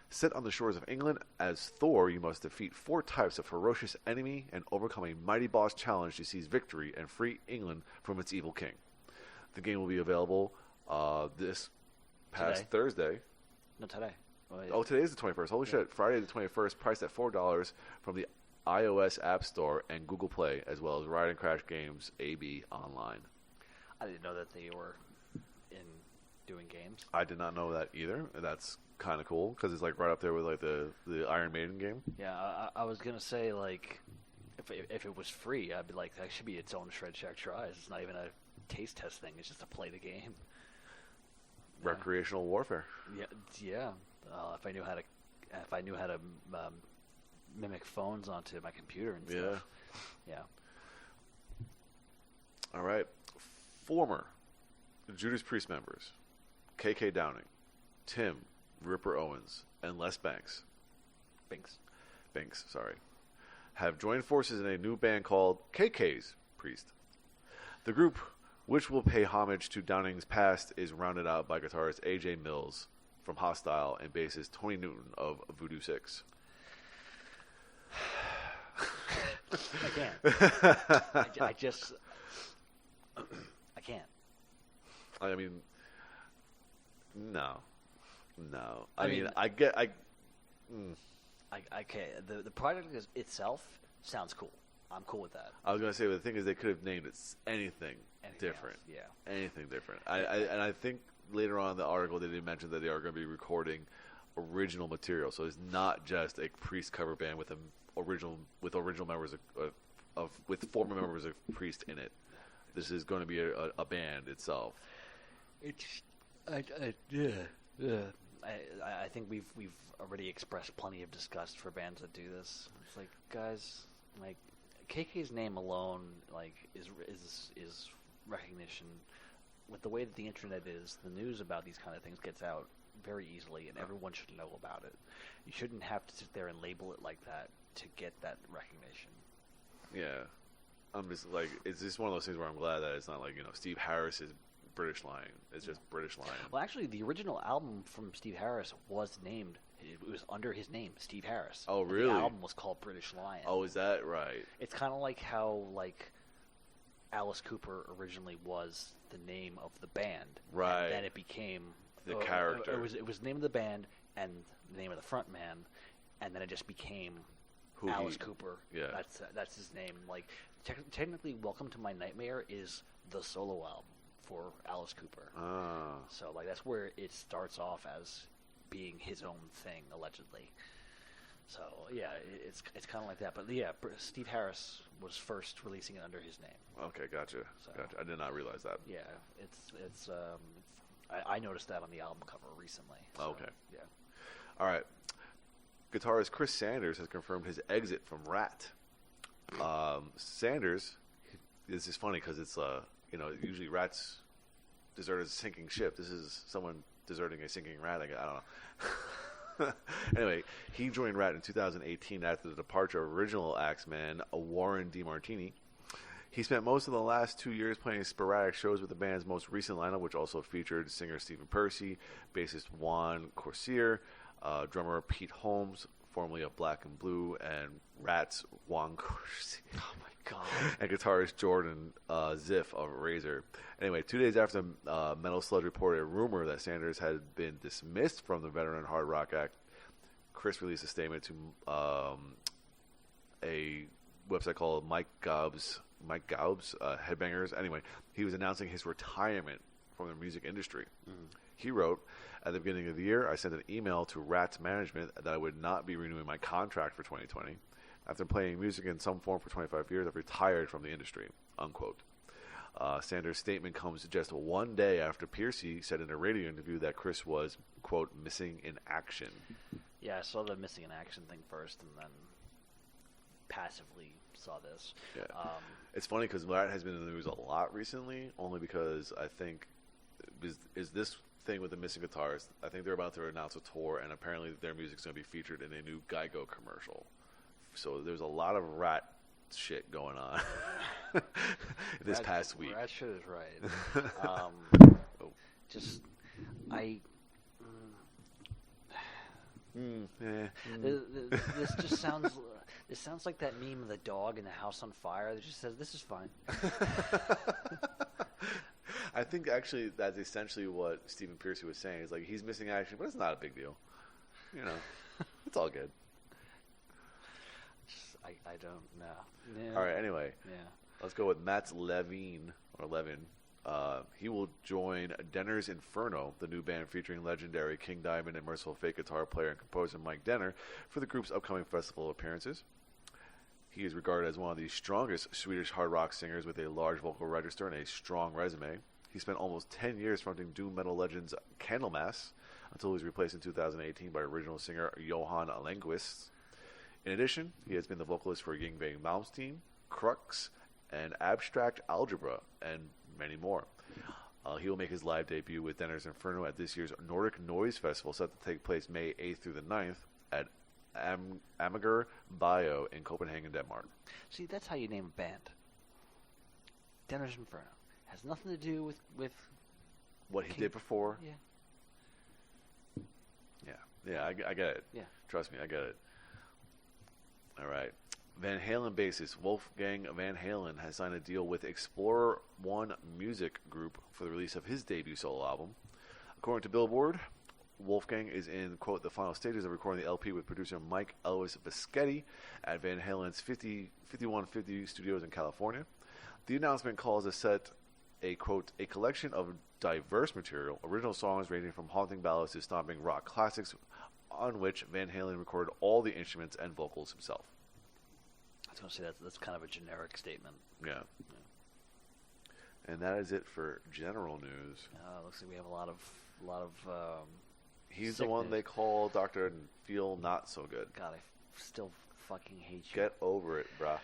Set on the shores of England, as Thor, you must defeat 4 types of ferocious enemy and overcome a mighty boss challenge to seize victory and free England from its evil king. The game will be available this past Thursday. No, today. Oh, today is the 21st. Holy shit. Friday the 21st, priced at $4 from the iOS App Store and Google Play, as well as Ride and Crash Games AB online. I didn't know that they were in doing games. I did not know that either. That's kind of cool because it's like right up there with like the Iron Maiden game. Yeah, I was gonna say like if it was free, I'd be like that should be its own Shred Shack Tries. It's not even a taste test thing. It's just to play the game. Recreational warfare. Yeah. If I knew how to mimic phones onto my computer and stuff. Yeah. All right. Former Judas Priest members, K.K. Downing, Tim Ripper Owens, and Les Banks, have joined forces in a new band called KK's Priest. The group, which will pay homage to Downing's past, is rounded out by guitarist A.J. Mills from Hostile and bassist Tony Newton of Voodoo 6. I can't. I just... I can't. I mean, no. I mean, I can't. The product itself sounds cool. I'm cool with that. was gonna say, but the thing is, they could have named it anything different. Else, yeah. Anything different. I think later on in the article they did mention that they are going to be recording original material, so it's not just a Priest cover band with original members with former members of Priest in it. This is going to be a band itself. I think we've already expressed plenty of disgust for bands that do this. It's like, guys, like KK's name alone, like is recognition. With the way that the internet is, the news about these kind of things gets out very easily, and everyone should know about it. You shouldn't have to sit there and label it like that to get that recognition. Yeah. I'm just like, it's just one of those things where I'm glad that it's not like, Steve Harris is British Lion. It's just British Lion. Well, actually, the original album from Steve Harris was named, it was under his name, Steve Harris. Oh, really? The album was called British Lion. Oh, is that right? It's kind of like how, Alice Cooper originally was the name of the band. Right. And then it became... The character. It was the name of the band and the name of the front man, and then it just became Alice Cooper. Yeah. That's his name. Like, technically, Welcome to My Nightmare is the solo album for Alice Cooper. Ah. So, that's where it starts off as being his own thing, allegedly. So, yeah, it's kind of like that. But, yeah, Steve Harris was first releasing it under his name. Okay, gotcha. I did not realize that. Yeah, it's I noticed that on the album cover recently. So, okay. Yeah. All right. Guitarist Chris Sanders has confirmed his exit from Rat. Sanders, this is funny because it's usually Rat's desert a sinking ship. This is someone deserting a sinking rat. I don't know. Anyway, he joined Rat in 2018 after the departure of original Axeman Warren DeMartini. He spent most of the last 2 years playing sporadic shows with the band's most recent lineup, which also featured singer Stephen Percy, bassist Juan Corsier, drummer Pete Holmes, formerly of Black and Blue, and Rat's Juan Corsier. Oh, my God. And guitarist Jordan Ziff of Razor. Anyway, 2 days after Metal Sludge reported a rumor that Sanders had been dismissed from the veteran hard rock act, Chris released a statement to a website called Mike Gaub's Headbangers. Anyway, he was announcing his retirement from the music industry. Mm-hmm. He wrote, "At the beginning of the year, I sent an email to Rat's management that I would not be renewing my contract for 2020. After playing music in some form for 25 years, I've retired from the industry," unquote. Sanders' statement comes just 1 day after Piercy said in a radio interview that Chris was, quote, missing in action. Yeah, I saw the missing in action thing first and then passively saw this. Yeah. It's funny because Rat has been in the news a lot recently, only because I think is this thing with the missing guitarist. I think they're about to announce a tour, and apparently their music's going to be featured in a new Geico commercial. So there's a lot of Rat shit going on this past week. Rat shit is right. This just sounds. It sounds like that meme of the dog in the house on fire that just says, "This is fine." I think actually that's essentially what Stephen Piercy was saying. Is like he's missing action, but it's not a big deal. It's all good. I don't know. Yeah. All right, anyway. Yeah. Let's go with Matt Levine. He will join Denner's Inferno, the new band featuring legendary King Diamond and Merciful Fate guitar player and composer Mike Denner, for the group's upcoming festival appearances. He is regarded as one of the strongest Swedish hard rock singers with a large vocal register and a strong resume. He spent almost 10 years fronting doom metal legends Candlemass until he was replaced in 2018 by original singer Johan Lundqvist. In addition, he has been the vocalist for Yngwie Malmsteen, Crux, and Abstract Algebra, and many more. He will make his live debut with Denner's Inferno at this year's Nordic Noise Festival, set to take place May 8th through the 9th at Amager Bio in Copenhagen, Denmark. See, that's how you name a band. Denner's Inferno. Has nothing to do with what he did before. Yeah, I get it. Yeah. Trust me, I get it. All right. Van Halen bassist Wolfgang Van Halen has signed a deal with Explorer One Music Group for the release of his debut solo album. According to Billboard, Wolfgang is in, quote, the final stages of recording the LP with producer Mike Elvis Vischetti at Van Halen's 5150 studios in California. The announcement calls the set a, quote, a collection of diverse material, original songs ranging from haunting ballads to stomping rock classics, on which Van Halen recorded all the instruments and vocals himself. I was going to say that's kind of a generic statement. Yeah. And that is it for general news. Looks like we have a lot of. He's the one they call Dr. Feel Not So Good. God, I still fucking hate you. Get over it, bruh.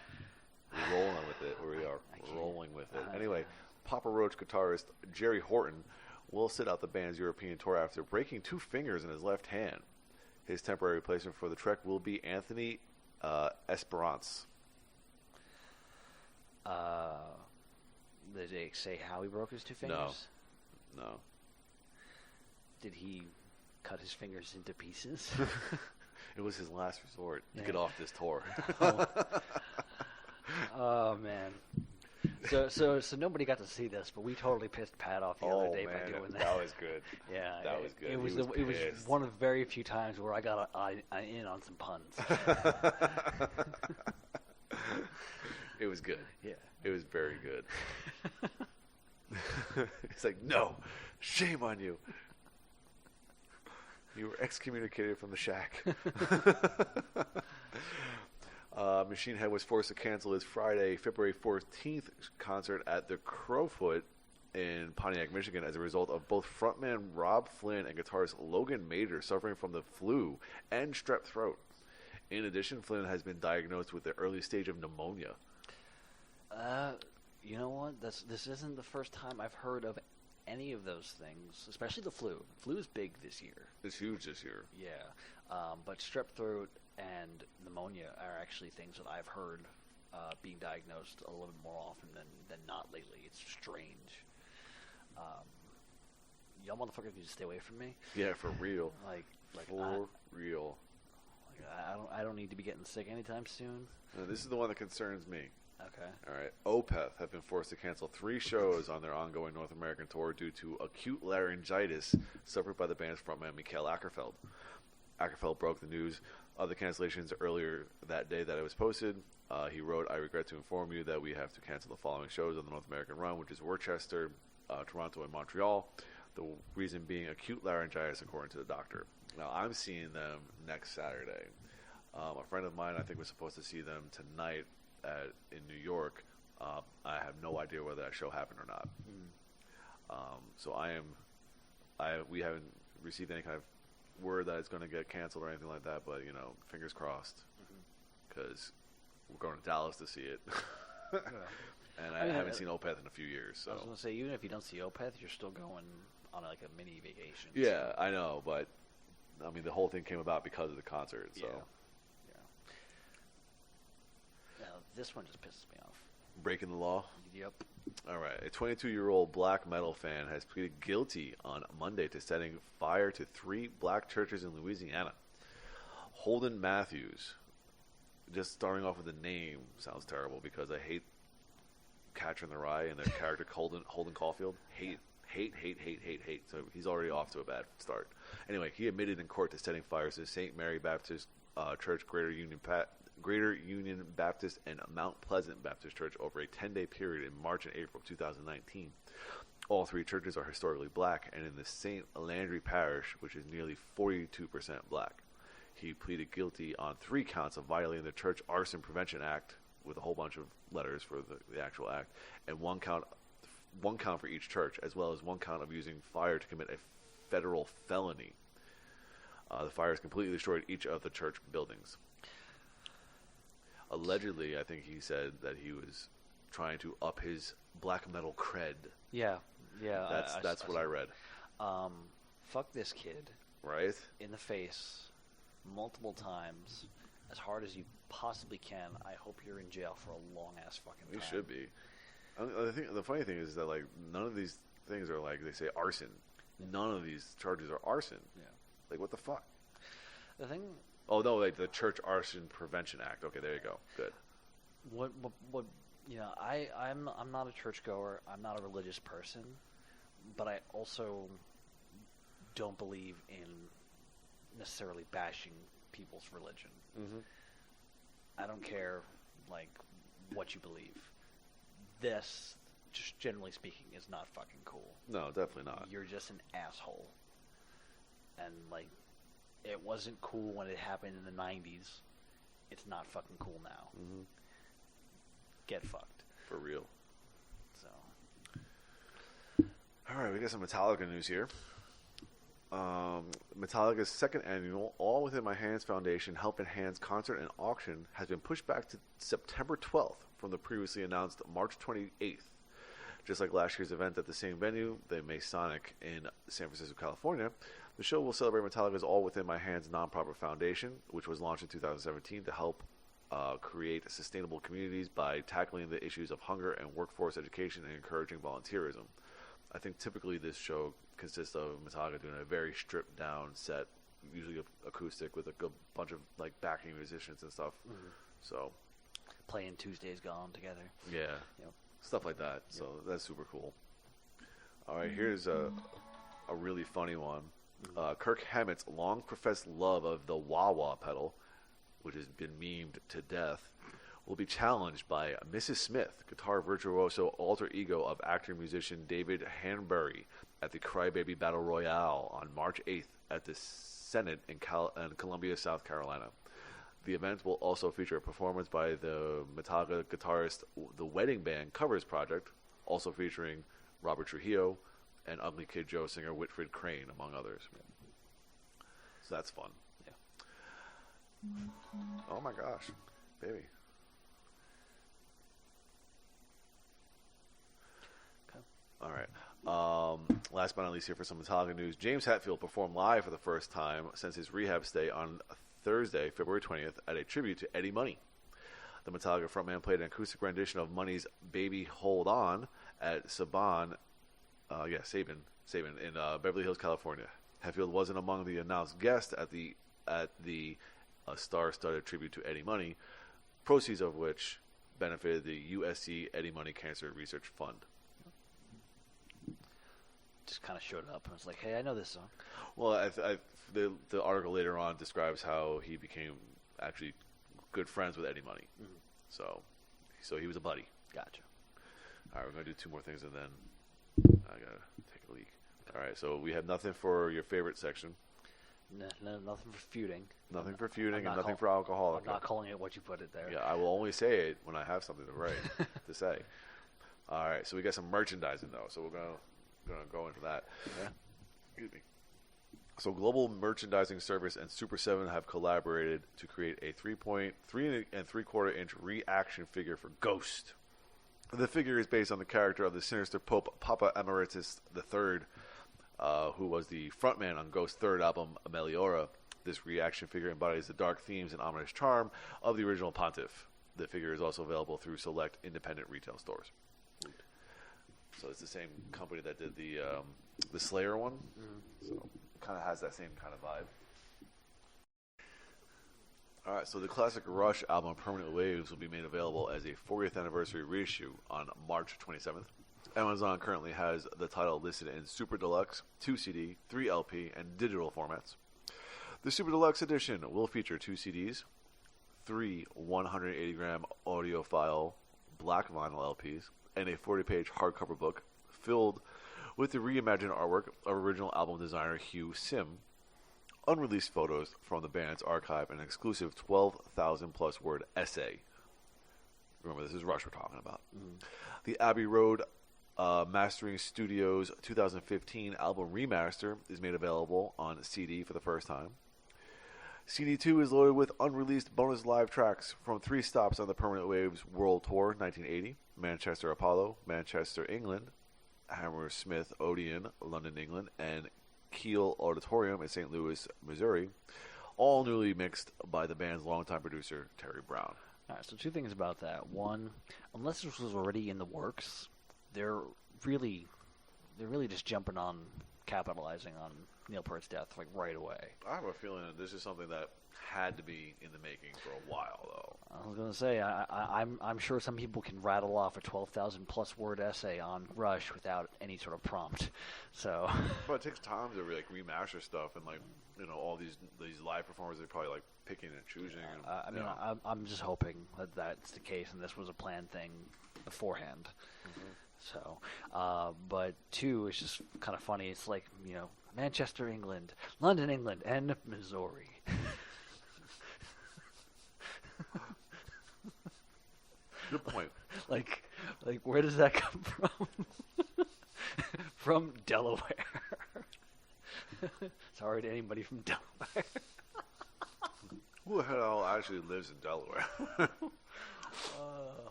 We're rolling with it. We are rolling with it. Anyway, Papa Roach guitarist Jerry Horton will sit out the band's European tour after breaking 2 fingers in his left hand. His temporary replacement for the Trek will be Anthony Esperance. Did they say how he broke his 2 fingers? No. Did he cut his fingers into pieces? It was his last resort to get off this tour. Oh man. So nobody got to see this, but we totally pissed Pat off the other day by doing that. That was good. Yeah, that was good. It was one of the very few times where I got in on some puns. It was good. Yeah, it was very good. It's like, no, shame on you. You were excommunicated from the shack. Machine Head was forced to cancel his Friday, February 14th concert at the Crowfoot in Pontiac, Michigan, as a result of both frontman Rob Flynn and guitarist Logan Major suffering from the flu and strep throat. In addition, Flynn has been diagnosed with the early stage of pneumonia. You know what? This isn't the first time I've heard of any of those things, especially the flu. Flu is big this year. It's huge this year. Yeah, but strep throat and pneumonia are actually things that I've heard being diagnosed a little bit more often than not lately. It's strange. Y'all motherfuckers need to stay away from me. Yeah, for real. Like for real. I don't need to be getting sick anytime soon. No, this is the one that concerns me. Okay. All right. Opeth have been forced to cancel 3 shows on their ongoing North American tour due to acute laryngitis suffered by the band's frontman Mikael Åkerfeldt. Åkerfeldt broke the news of the cancellations earlier that day that it was posted. He wrote, "I regret to inform you that we have to cancel the following shows on the North American run, which is Worcester, Toronto, and Montreal. The reason being acute laryngitis, according to the doctor." Now, I'm seeing them next Saturday. A friend of mine, I think, was supposed to see them tonight in New York. I have no idea whether that show happened or not. So we haven't received any kind of word that it's going to get canceled or anything like that, but, fingers crossed, because we're going to Dallas to see it. And I haven't seen Opeth in a few years. So. I was going to say, even if you don't see Opeth, you're still going on a mini vacation. Yeah, I know, but, the whole thing came about because of the concert, so. Yeah. Now, this one just pisses me off. Breaking the law? Yep. All right. A 22-year-old black metal fan has pleaded guilty on Monday to setting fire to 3 black churches in Louisiana. Holden Matthews, just starting off with the name sounds terrible because I hate Catcher in the Rye and their character Holden Caulfield. Hate. So he's already off to a bad start. Anyway, he admitted in court to setting fires to St. Mary Baptist Church, Greater Union Greater Union Baptist and Mount Pleasant Baptist Church over a 10-day period in March and April of 2019. All three churches are historically black, and in the St. Landry Parish, which is nearly 42% black. He pleaded guilty on 3 counts of violating the Church Arson Prevention Act, with a whole bunch of letters for the actual act, and one count for each church, as well as 1 count of using fire to commit a federal felony. The fires completely destroyed each of the church buildings. Allegedly, I think he said that he was trying to up his black metal cred. Yeah. That's what I read. Fuck this kid. Right? In the face, multiple times, as hard as you possibly can. I hope you're in jail for a long ass fucking time. You should be. I think the funny thing is that like none of these things are like they say arson. None of these charges are arson. Yeah. Like what the fuck? The thing. Oh no! Like the Church Arson Prevention Act. Okay, there you go. Good. What? You know, I'm not a churchgoer. I'm not a religious person, but I also don't believe in necessarily bashing people's religion. Mm-hmm. I don't care, like, what you believe. This, just generally speaking, is not fucking cool. No, definitely not. You're just an asshole. And, like, it wasn't cool when it happened in the 90s. It's not fucking cool now. Mm-hmm. Get fucked. For real. So. All right, we got some Metallica news here. Metallica's second annual All Within My Hands Foundation Helping Hands concert and auction has been pushed back to September 12th from the previously announced March 28th. Just like last year's event at the same venue, the Masonic in San Francisco, California, the show will celebrate Metallica's All Within My Hands nonprofit foundation, which was launched in 2017 to help create sustainable communities by tackling the issues of hunger and workforce education and encouraging volunteerism. I think typically this show consists of Metallica doing a very stripped down set, usually acoustic with a good bunch of like backing musicians and stuff. Mm-hmm. So playing Tuesdays Gone together. Yeah. Yep. Stuff like that. So that's super cool. All right, here's a really funny one. Kirk Hammett's long professed love of the wah-wah pedal, which has been memed to death, will be challenged by Mrs. Smith, guitar virtuoso alter ego of actor and musician David Hanbury, at the Crybaby Battle Royale on March 8th at the Senate in Columbia, South Carolina. The event will also feature a performance by the Metallica guitarist The Wedding Band Covers Project, also featuring Robert Trujillo and Ugly Kid Joe singer Whitford Crane, among others. So that's fun. Yeah. Oh my gosh, baby. Okay. All right. Last but not least here for some Metallica news. James Hetfield performed live for the first time since his rehab stay on Thursday, February 20th, at a tribute to Eddie Money. The Metallica frontman played an acoustic rendition of Money's Baby Hold On at Sabin in Beverly Hills, California. Hetfield wasn't among the announced guests at the star-studded tribute to Eddie Money, proceeds of which benefited the USC Eddie Money Cancer Research Fund. Just kind of showed up and was like, "Hey, I know this song." Well, the article later on describes how he became actually good friends with Eddie Money. Mm-hmm. So he was a buddy. Gotcha. All right, we're going to do 2 more things and then I got to take a leak. All right, so we have nothing for your favorite section. No, nothing for feuding. Nothing for feuding and nothing for alcoholic. I'm not calling it what you put it there. Yeah, I will only say it when I have something to write to say. All right, so we got some merchandising though, so we're going to go into that. Yeah. Excuse me. So Global Merchandising Service and Super 7 have collaborated to create a 3 3/4 inch reaction figure for Ghost. The figure is based on the character of the sinister Pope Papa Amrphis III, who was the frontman on Ghost's third album, Ameliora. This reaction figure embodies the dark themes and ominous charm of the original Pontiff. The figure is also available through select independent retail stores. So it's the same company that did the Slayer one. Mm-hmm. So kind of has that same kind of vibe. All right, so the classic Rush album Permanent Waves will be made available as a 40th anniversary reissue on March 27th. Amazon currently has the title listed in Super Deluxe, 2 CD, 3 LP, and digital formats. The Super Deluxe edition will feature 2 CDs, 3 180-gram audiophile black vinyl LPs, and a 40-page hardcover book filled with the reimagined artwork of original album designer Hugh Sim, unreleased photos from the band's archive, and an exclusive 12,000-plus word essay. Remember, this is Rush we're talking about. The Abbey Road Mastering Studios 2015 album remaster is made available on CD for the first time. CD2 is loaded with unreleased bonus live tracks from 3 stops on the Permanent Waves World Tour 1980, Manchester Apollo, Manchester, England, Hammersmith Odeon, London, England, and Kiel Auditorium in St. Louis, Missouri, all newly mixed by the band's longtime producer, Terry Brown. All right, so 2 things about that. One, unless this was already in the works, they're really just jumping on capitalizing on Neil Peart's death like right away. I have a feeling that this is something that had to be in the making for a while, though. I was going to say, I'm sure some people can rattle off a 12,000-plus word essay on Rush without any sort of prompt. So, but it takes time to like remaster stuff, and like all these live performers, they're probably like picking and choosing. And, I'm just hoping that that's the case, and this was a planned thing beforehand. So, but 2, it's just kind of funny. It's like Manchester, England, London, England, and Missouri. Good point. like where does that come from? From Delaware. Sorry to anybody from Delaware. Who the hell actually lives in Delaware?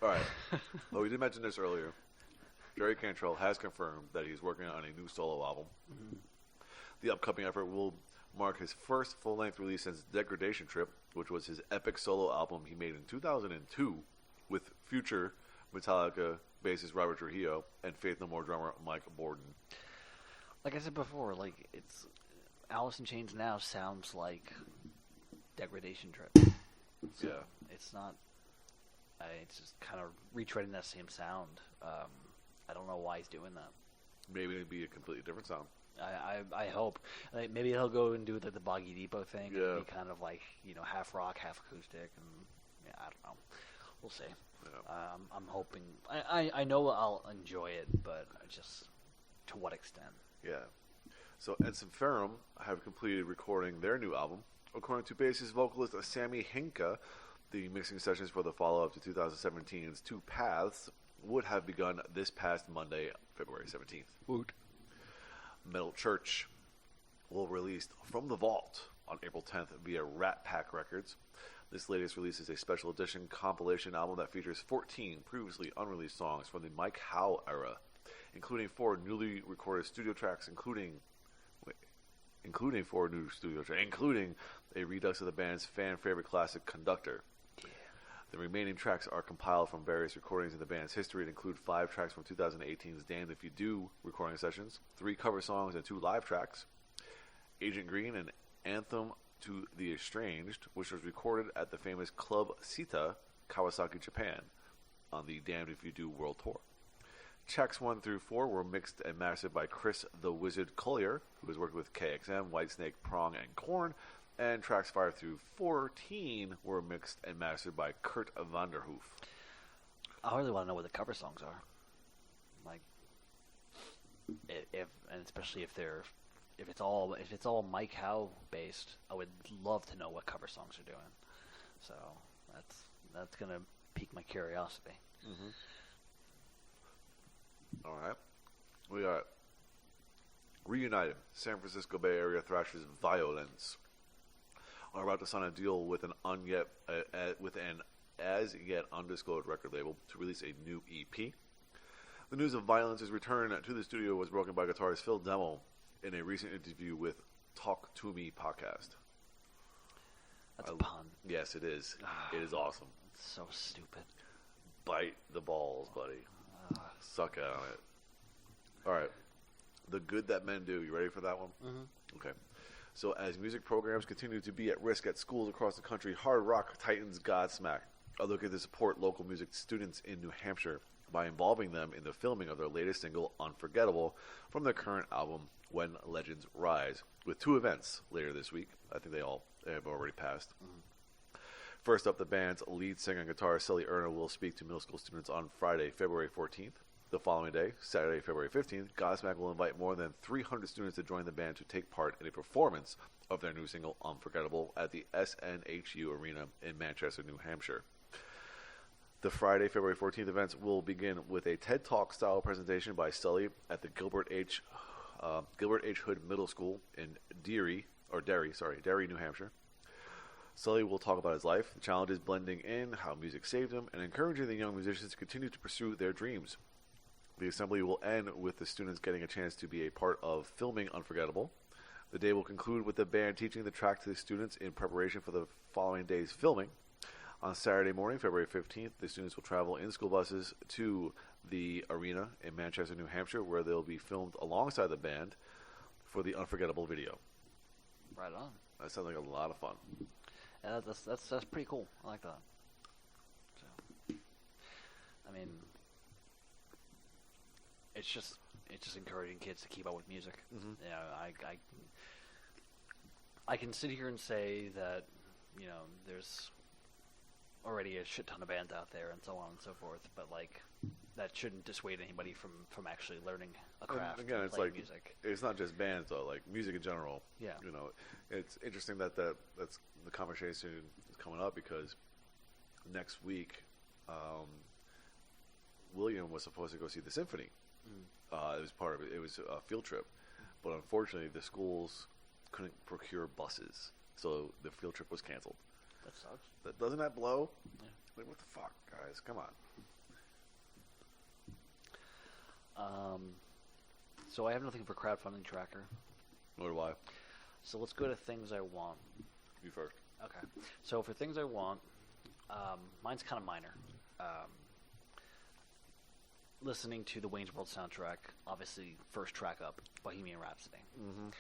All right. Well, we did mention this earlier. Jerry Cantrell has confirmed that he's working on a new solo album. The upcoming effort will mark his first full-length release since Degradation Trip, which was his epic solo album he made in 2002 with future Metallica bassist Robert Trujillo and Faith No More drummer Mike Borden. Like I said before, it's Alice in Chains now sounds like Degradation Trip. So it's not. It's just kind of retreading that same sound. I don't know why he's doing that. Maybe it'd be a completely different sound. I hope. Maybe he'll go and do the Boggy Depot thing. Yeah. And be kind of like, half rock, half acoustic. And I don't know. We'll see. Yeah. I'm hoping. I know I'll enjoy it, but just to what extent? Yeah. So Ensign Ferrum have completed recording their new album. According to bassist vocalist Sammy Hinka, the mixing sessions for the follow-up to 2017's Two Paths would have begun this past Monday, February 17th. Woot. Metal Church will release From the Vault on April 10th via Rat Pack Records. This latest release is a special edition compilation album that features 14 previously unreleased songs from the Mike Howe era, including 4 newly recorded studio tracks, including 4 new studio tracks, including a redux of the band's fan-favorite classic Conductor. The remaining tracks are compiled from various recordings in the band's history and include 5 tracks from 2018's Damned If You Do recording sessions, 3 cover songs, and 2 live tracks. Agent Green, an anthem to the Estranged, which was recorded at the famous Club Sita, Kawasaki, Japan, on the Damned If You Do World Tour. Tracks 1 through 4 were mixed and mastered by Chris the Wizard Collier, who has worked with KXM, Whitesnake, Prong, and Korn. And tracks 5 through 14 were mixed and mastered by Kurt Vanderhoof. I really want to know what the cover songs are. Like, and especially if it's all Mike Howe based, I would love to know what cover songs are doing. So that's gonna pique my curiosity. Mm-hmm. All right, we got Reunited. San Francisco Bay Area thrashers Violence are about to sign a deal with an as yet undisclosed record label to release a new EP. The news of Violence's return to the studio was broken by guitarist Phil Demmel in a recent interview with Talk to Me podcast. That's a pun. Yes, it is. It is awesome. It's so stupid. Bite the balls, buddy. Suck it on it. All right. The Good That Men Do. You ready for that one? Mm-hmm. Okay. So as music programs continue to be at risk at schools across the country, Hard Rock Titans Godsmack are looking to support local music students in New Hampshire by involving them in the filming of their latest single, Unforgettable, from their current album, When Legends Rise, with 2 events later this week. I think they have already passed. Mm-hmm. First up, the band's lead singer and guitarist Sully Erna will speak to middle school students on Friday, February 14th. The following day, Saturday, February 15th, Godsmack will invite more than 300 students to join the band to take part in a performance of their new single, Unforgettable, at the SNHU Arena in Manchester, New Hampshire. The Friday, February 14th events will begin with a TED Talk style presentation by Sully at the Gilbert H. Hood Middle School in Derry, New Hampshire. Sully will talk about his life, the challenges blending in, how music saved him, and encouraging the young musicians to continue to pursue their dreams. The assembly will end with the students getting a chance to be a part of filming Unforgettable. The day will conclude with the band teaching the track to the students in preparation for the following day's filming. On Saturday morning, February 15th, the students will travel in school buses to the arena in Manchester, New Hampshire, where they'll be filmed alongside the band for the Unforgettable video. Right on. That sounds like a lot of fun. Yeah, that's pretty cool. I like that. So, I mean, it's just encouraging kids to keep up with music. Mm-hmm. You know, I can sit here and say that, you know, there's already a shit ton of bands out there and so on and so forth, but like that shouldn't dissuade anybody from actually learning a craft. And again, it's like music. It's not just bands though, like music in general. Yeah. You know, it's interesting that's the conversation is coming up because next week, William was supposed to go see the symphony. It was part of it. It was a field trip, but unfortunately, the schools couldn't procure buses, so the field trip was canceled. That sucks. Doesn't that blow? Yeah. Like, what the fuck, guys? Come on. So I have nothing for crowdfunding tracker. Nor do I. So let's go to things I want. You first. Okay. So for things I want, mine's kind of minor. Listening to the Wayne's World soundtrack, obviously first track up, Bohemian Rhapsody. Mm-hmm.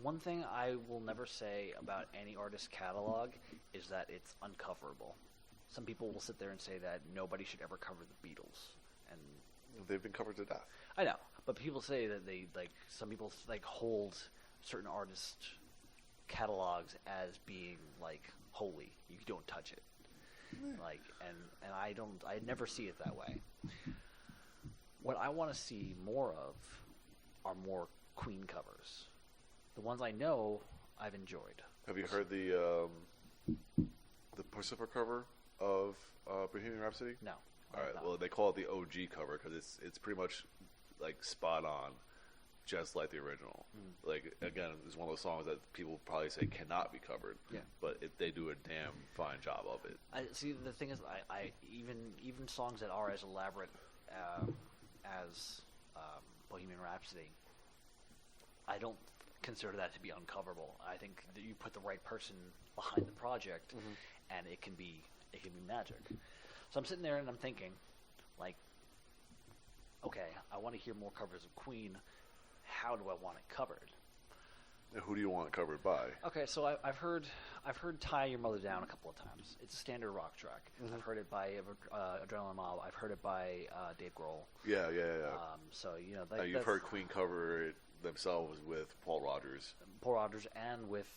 One thing I will never say about any artist's catalog is that it's uncoverable. Some people will sit there and say that nobody should ever cover the Beatles, and They've been covered to death. I know, but people say that they some people hold certain artists' catalogs as being like holy. You don't touch it. Like and I never see it that way. What I want to see more of are more Queen covers. The ones I know I've enjoyed. Have you heard the Puscifer cover of Bohemian Rhapsody? No. All right. Well, they call it the OG cover because it's pretty much like spot on, just like the original. Like again, it's one of those songs that people probably say cannot be covered. Yeah. But they do a damn fine job of it. I see. The thing is, I even songs that are as elaborate as Bohemian Rhapsody, I don't consider that to be uncoverable. I think that you put the right person behind the project, and it can be magic. So I'm sitting there and I'm thinking, like, okay, I want to hear more covers of Queen. How do I want it covered? And who do you want it covered by? Okay, so I've heard "Tie Your Mother Down" a couple of times. It's a standard rock track. I've heard it by Adrenaline Mob. I've heard it by Dave Grohl. Yeah. So you know, Now, you've heard Queen cover it themselves with Paul Rodgers and with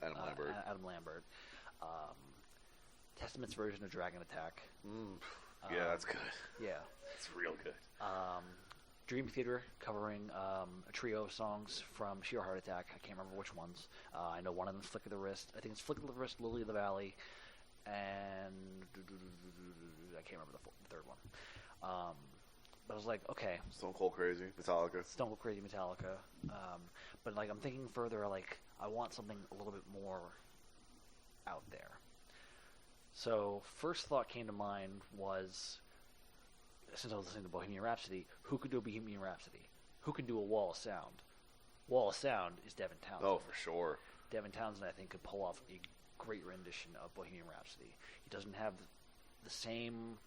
Adam Lambert. Adam Lambert. Testament's version of Dragon Attack. Yeah, that's good. Yeah, It's real good. Dream Theater covering a trio of songs from Sheer Heart Attack. I can't remember which ones. I know one of them is Flick of the Wrist. I think it's Flick of the Wrist, Lily of the Valley, and I can't remember the third one. But I was like, okay. Stone Cold Crazy, Metallica. Stone Cold Crazy, Metallica. But like, I'm thinking further. Like, I want something a little bit more out there. So first thought came to mind was, since I was listening to Bohemian Rhapsody, who could do a Bohemian Rhapsody? Who can do a Wall of Sound? Wall of Sound is Devin Townsend. Oh, for sure. Devin Townsend, I think, could pull off a great rendition of Bohemian Rhapsody. He doesn't have the same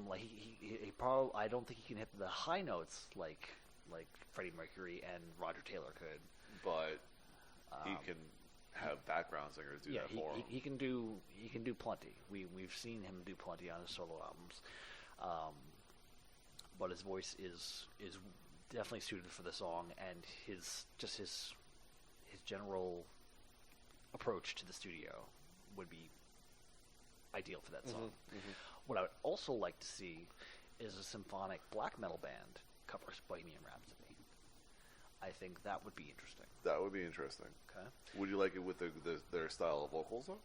like he probably, I don't think he can hit the high notes like Freddie Mercury and Roger Taylor could. But he can have background singers do that for him. He can do plenty. We've seen him do plenty on his solo albums. But his voice is definitely suited for the song, and his general approach to the studio would be ideal for that song. What I would also like to see is a symphonic black metal band cover Bohemian Rhapsody. I think that would be interesting. That would be interesting. Okay. Would you like it with their style of vocals, though?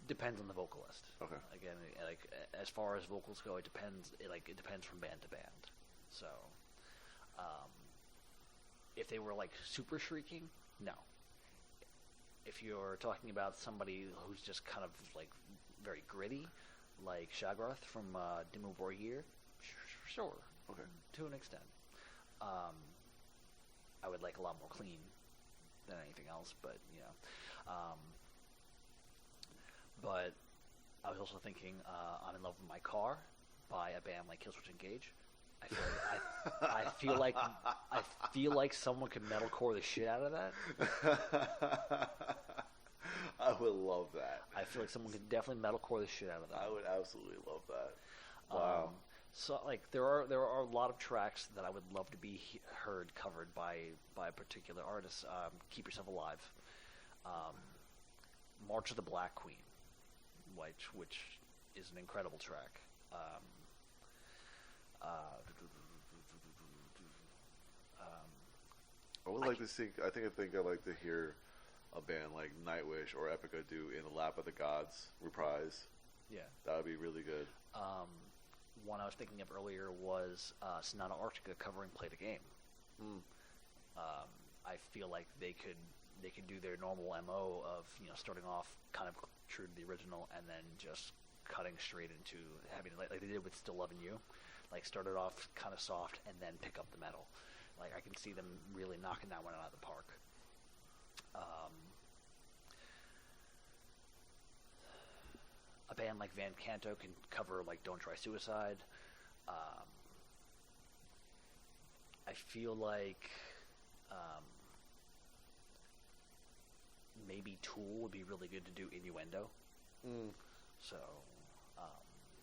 Depends on the vocalist. Okay. Again, like as far as vocals go, it depends. It depends from band to band. So, if they were like super shrieking, no. If you're talking about somebody who's just kind of like very gritty, like Shagarth from Dimmu Borgir, sure. Okay. To an extent. I would like a lot more clean than anything else, but but I was also thinking I'm in Love with My Car by a band like Killswitch Engage. I feel like someone could metalcore the shit out of that. I would love that. I feel like someone could definitely metalcore the shit out of that. I would absolutely love that. Wow. So like there are a lot of tracks that I would love to be heard covered by a particular artist. Keep Yourself Alive, March of the Black Queen, which is an incredible track. I would like to see. I think I'd like to hear a band like Nightwish or Epica do "In the Lap of the Gods" reprise. Yeah, that would be really good. One I was thinking of earlier was Sonata Arctica covering "Play the Game." I feel like they could do their normal MO of starting off kind of true to the original and then just cutting straight into having like they did with "Still Loving You," like started off kind of soft and then pick up the metal. Like I can see them really knocking that one out of the park. A band like Van Canto can cover like "Don't Try Suicide." I feel like maybe Tool would be really good to do "Innuendo." So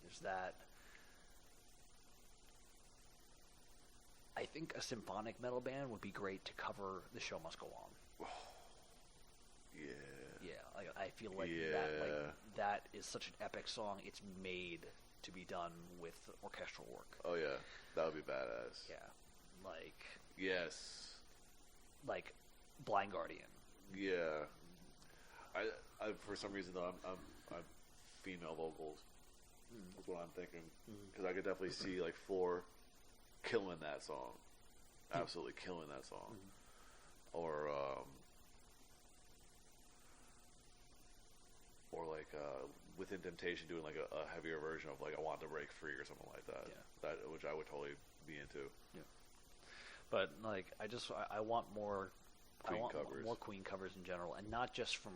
there's that. I think a symphonic metal band would be great to cover "The Show Must Go On." Yeah. Yeah, I feel like that is such an epic song. It's made to be done with orchestral work. Oh yeah, that would be badass. Yeah, like yes, like Blind Guardian. Yeah, I for some reason though I'm female vocals. That's what I'm thinking because I could definitely see like Floor killing that song, absolutely killing that song, or like Within Temptation doing like a heavier version of like I Want to Break Free or something like that. Yeah. That which I would totally be into. Yeah. But like I want more covers. more Queen covers in general, and not just from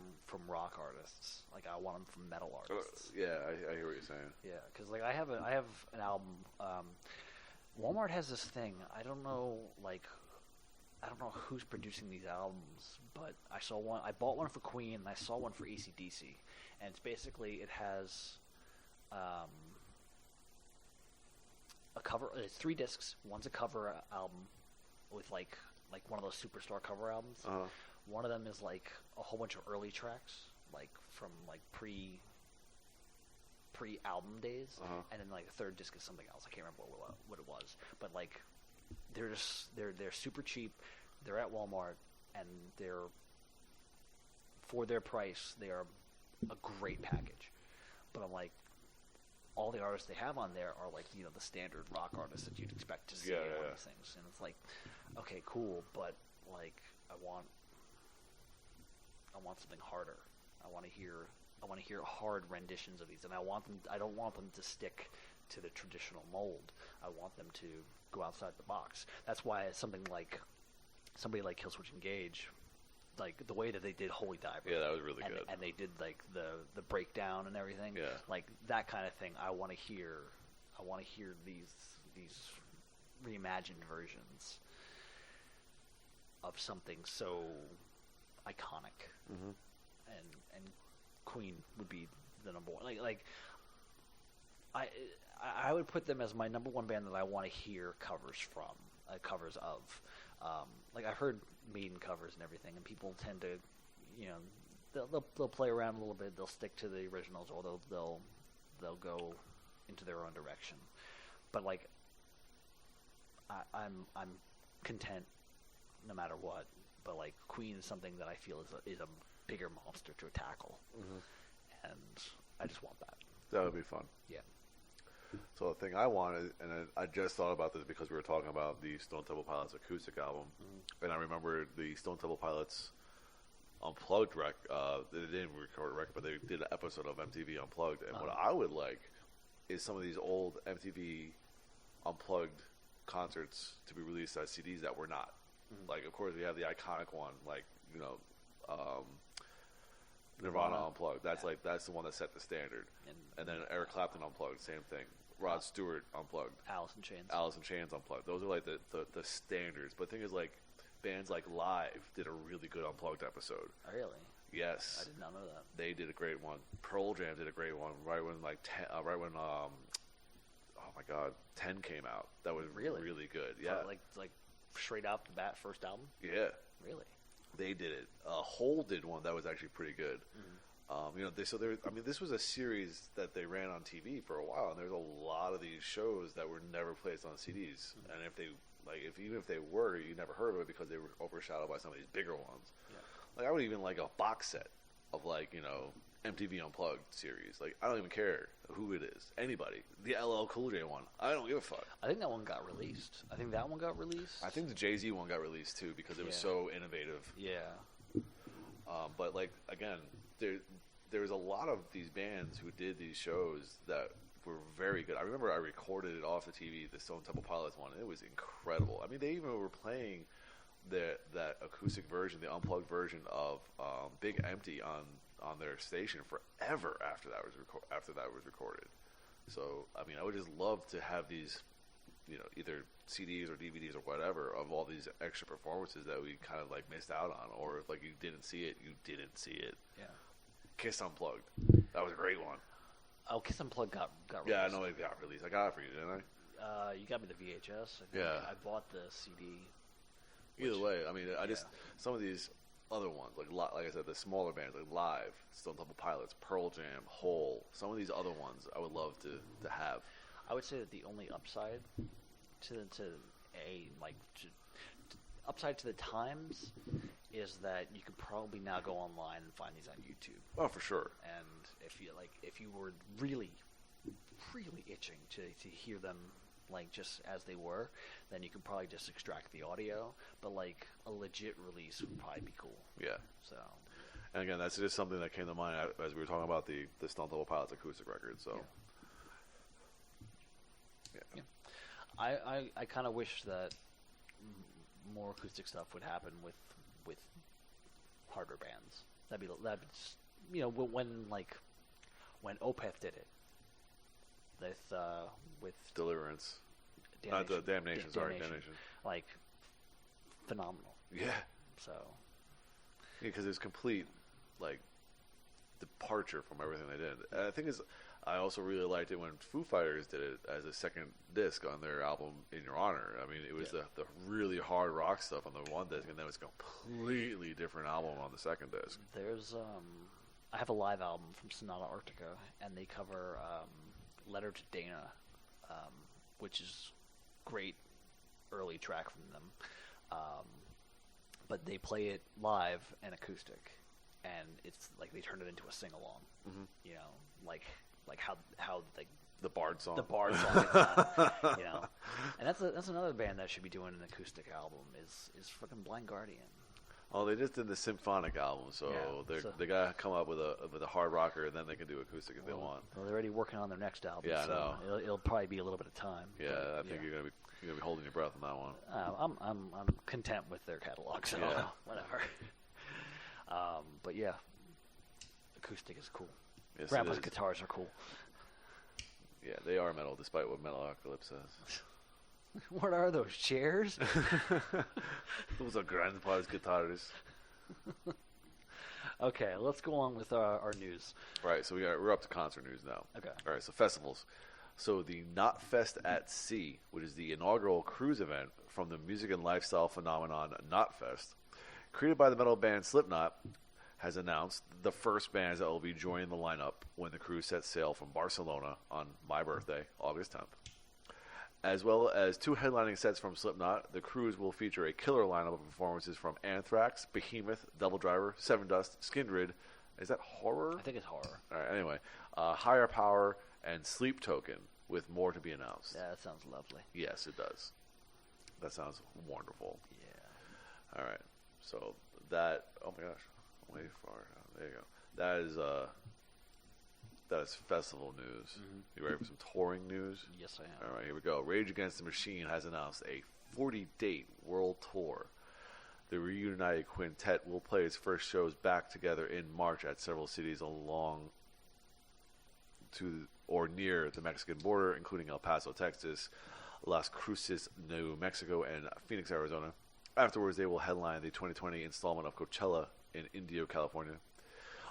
rock artists. Like I want them from metal artists. Yeah, I hear what you're saying. Yeah, because like I have an album. Walmart has this thing. I don't know who's producing these albums, but I saw one. I bought one for Queen, and I saw one for AC/DC, and it's basically it has a cover. It's 3 discs. One's a cover album with like one of those Superstar cover albums. One of them is like a whole bunch of early tracks, like from like pre album days, and then like the third disc is something else. I can't remember what it was, but like they're super cheap. They're at Walmart, and they're for their price. They are a great package. But I'm like, all the artists they have on there are like the standard rock artists that you'd expect to see on these things, and it's like, okay, cool, but like I want something harder. I want to hear hard renditions of these, and I don't want them to stick to the traditional mold. I want them to go outside the box. That's why somebody like Killswitch Engage, like the way that they did Holy Diver. Yeah, that was really good. And they did like the breakdown and everything. Yeah. Like that kind of thing. I want to hear these reimagined versions of something so iconic. And Queen would be the number one. Like I would put them as my number one band that I want to hear covers of. Like I've heard Maiden covers and everything, and people tend to, they'll play around a little bit. They'll stick to the originals, or they'll go into their own direction. But like, I'm content no matter what. But like, Queen is something that I feel is a bigger monster to tackle, and I just want that. That would be fun. Yeah. So the thing I wanted, and I just thought about this because we were talking about the Stone Temple Pilots acoustic album, and I remember the Stone Temple Pilots Unplugged rec. They didn't record a record, but they did an episode of MTV Unplugged. And what I would like is some of these old MTV Unplugged concerts to be released as CDs that were not. Like, of course, we have the iconic one, like, you know, Nirvana Unplugged. That's that's the one that set the standard. And then Eric Clapton Unplugged, same thing. Rod Stewart Unplugged. Alice in Chains. Alice in Chains Unplugged. Those are like the standards. But the thing is, like, bands like Live did a really good Unplugged episode. Really? Yes. I did not know that. They did a great one. Pearl Jam did a great one right when oh my God, 10 came out. That was really good. Yeah. Like straight off the bat, first album? Yeah. Really? They did it. Hole did one that was actually pretty good. You know, this was a series that they ran on TV for a while, and there's a lot of these shows that were never placed on CDs. And even if they were, you never heard of it because they were overshadowed by some of these bigger ones. Yeah. Like, I would even like a box set of, like, you know, MTV Unplugged series. Like, I don't even care who it is. Anybody. The LL Cool J one. I don't give a fuck. I think that one got released. I think the Jay-Z one got released too because it was so innovative. Yeah. But, like, again, there's a lot of these bands who did these shows that were very good. I remember I recorded it off the TV, the Stone Temple Pilots one. It was incredible. I mean, they even were playing that acoustic version, the unplugged version of Big Empty on their station forever after that was recorded. So, I mean, I would just love to have these, you know, either CDs or DVDs or whatever of all these extra performances that we kind of like missed out on, or if like you didn't see it, you didn't see it. Yeah. Kiss Unplugged, that was a great one. Oh, Kiss Unplugged got released. Yeah, I know it got released. I got it for you, didn't I? You got me the VHS. I think. Yeah. I bought the CD. Either way, I mean, some of these other ones, like I said, the smaller bands like Live, Stone Temple Pilots, Pearl Jam, Hole. Some of these other ones, I would love to have. I would say that the only upside upside to the times is that you could probably now go online and find these on YouTube. Oh, for sure. And if you were really, really itching to hear them like just as they were, then you could probably just extract the audio. But like a legit release would probably be cool. Yeah. So. And again, that's just something that came to mind as we were talking about the Stone Temple Pilots acoustic record. So. Yeah. I kind of wish that more acoustic stuff would happen with harder bands. That'd be just, you know, when Opeth did it with Deliverance, Damnation, not Damnation. Sorry, Damnation. Like phenomenal. Yeah. So. Yeah, because it's complete like departure from everything they did. And the thing is, I also really liked it when Foo Fighters did it as a second disc on their album In Your Honor. I mean, it was the really hard rock stuff on the one disc, and then it was a completely different album on the second disc. There's I have a live album from Sonata Arctica, and they cover Letter to Dana, which is great early track from them. But they play it live and acoustic, and it's like they turn it into a sing-along. You know, like how like the Bard song. The Bard song is that, you know. And that's another band that should be doing an acoustic album is fucking Blind Guardian. Oh, they just did the symphonic album, so they gotta come up with a hard rocker, and then they can do acoustic if they want. Well, they're already working on their next album. Yeah, so I know. It'll probably be a little bit of time. Yeah, I think you're gonna be holding your breath on that one. I'm content with their catalog, so whatever. But yeah, acoustic is cool. Yes, Grandpa's guitars are cool. Yeah, they are metal, despite what Metalocalypse says. What are those, chairs? Those are Grandpa's guitars. Okay, let's go on with our news. Right, so we're up to concert news now. Okay. All right, so festivals. So the Knotfest at Sea, which is the inaugural cruise event from the music and lifestyle phenomenon Knotfest, created by the metal band Slipknot, has announced the first bands that will be joining the lineup when the cruise sets sail from Barcelona on my birthday, August 10th. As well as 2 headlining sets from Slipknot, the cruise will feature a killer lineup of performances from Anthrax, Behemoth, Devil Driver, Seven Dust, Skindred. Is that horror? I think it's horror. All right, anyway. Higher Power and Sleep Token, with more to be announced. Yeah, that sounds lovely. Yes, it does. That sounds wonderful. Yeah. All right. So that, oh my gosh, I'm way far. There you go. That is festival news. Mm-hmm. You ready for some touring news? Yes, I am. All right, here we go. Rage Against the Machine has announced a 40-date world tour. The reunited quintet will play its first shows back together in March at several cities along to or near the Mexican border, including El Paso, Texas, Las Cruces, New Mexico, and Phoenix, Arizona. Afterwards, they will headline the 2020 installment of Coachella in Indio, California.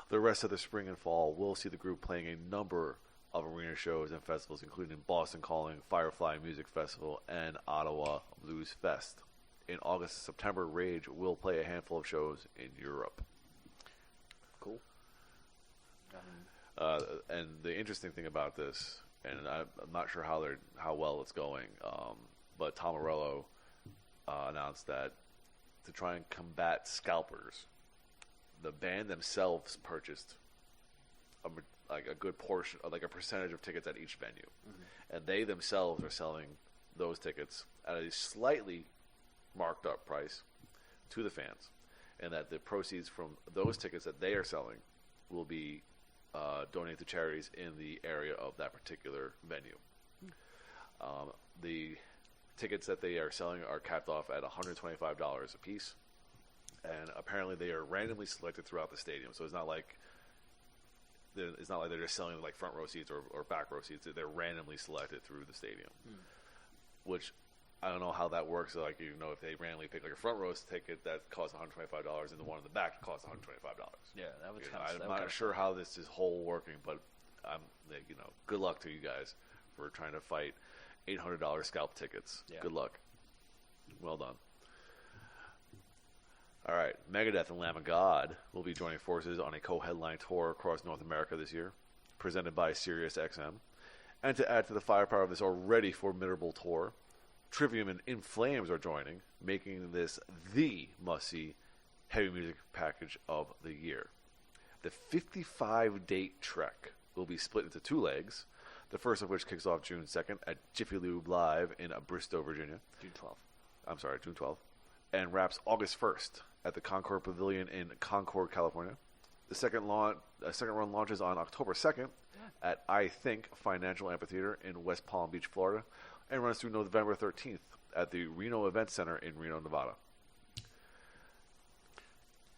The rest of the spring and fall will see the group playing a number of arena shows and festivals, including Boston Calling, Firefly Music Festival, and Ottawa Blues Fest. In August and September, Rage will play a handful of shows in Europe. Cool. And the interesting thing about this, and I'm not sure how well it's going, but Tom Morello announced that to try and combat scalpers, the band themselves purchased a good portion, like a percentage of tickets at each venue, and they themselves are selling those tickets at a slightly marked up price to the fans, and that the proceeds from those tickets that they are selling will be donated to charities in the area of that particular venue. The tickets that they are selling are capped off at $125 a piece, and apparently they are randomly selected throughout the stadium. So it's not like they're just selling like front row seats or back row seats. They're randomly selected through the stadium, which I don't know how that works. Like, if they randomly pick like a front row ticket that costs $125 and the one in the back costs $125. Yeah, that would I'm not sure how this is whole working, but good luck to you guys for trying to fight $800 scalp tickets. Yeah. Good luck. Well done. All right, Megadeth and Lamb of God will be joining forces on a co-headline tour across North America this year, presented by SiriusXM. And to add to the firepower of this already formidable tour, Trivium and In Flames are joining, making this the must-see heavy music package of the year. The 55-date trek will be split into 2 legs, the first of which kicks off June 2nd at Jiffy Lube Live in Bristow, Virginia. June 12th. And wraps August 1st at the Concord Pavilion in Concord, California. The second run launches on October 2nd at I Think Financial Amphitheater in West Palm Beach, Florida, and runs through November 13th at the Reno Event Center in Reno, Nevada.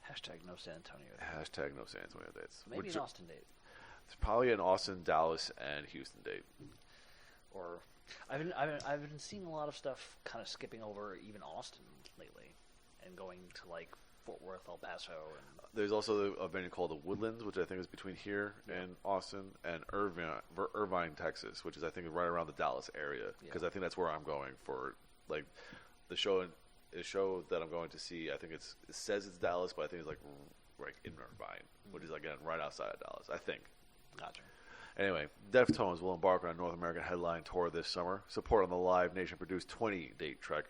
Hashtag no San Antonio. Hashtag no San Antonio dates. Maybe an Austin date. It's probably an Austin, Dallas, and Houston date. Or I've been seeing a lot of stuff kind of skipping over even Austin lately and going to like Fort Worth, El Paso. And there's also a venue called the Woodlands, which I think is between here and Austin, and Irvine, Texas, which is I think right around the Dallas area, because I think that's where I'm going for like the show. The show that I'm going to see, I think it says it's Dallas, but I think it's like in Irvine, which is again right outside of Dallas, I think. Gotcha. Anyway, Deftones will embark on a North American headline tour this summer, support on the Live Nation-produced 20-date trek,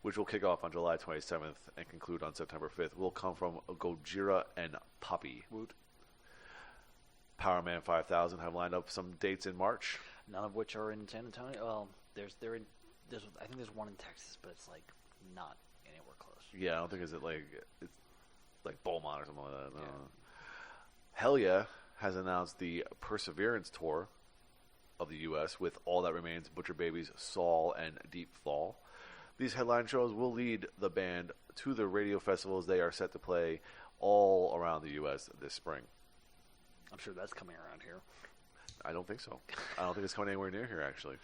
which will kick off on July 27th and conclude on September 5th, will come from Gojira and Poppy. Woot. Powerman 5000 have lined up some dates in March. None of which are in San Antonio. Well, I think there's one in Texas, but it's like not anywhere close. Yeah, I don't think it's like Beaumont or something like that. No. Yeah. Hell Yeah has announced the Perseverance Tour of the U.S. with All That Remains, Butcher Babies, Saul, and Deep Fall. These headline shows will lead the band to the radio festivals they are set to play all around the U.S. this spring. I'm sure that's coming around here. I don't think so. I don't think it's coming anywhere near here, actually.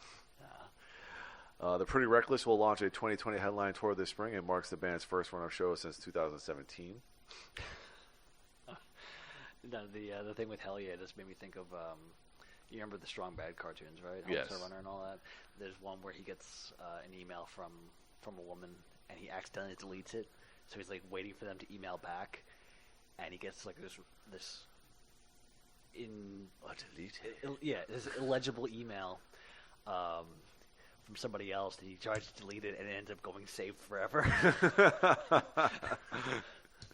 The Pretty Reckless will launch a 2020 headline tour this spring and marks the band's first run of shows since 2017. The thing with Hell Yeah just made me think of you remember the Strong Bad cartoons, right? Yes. Homicide Runner and all that. There's one where he gets an email from a woman and he accidentally deletes it, so he's like waiting for them to email back, and he gets like this delete. this illegible email from somebody else that he tries to delete it, and it ends up going saved forever.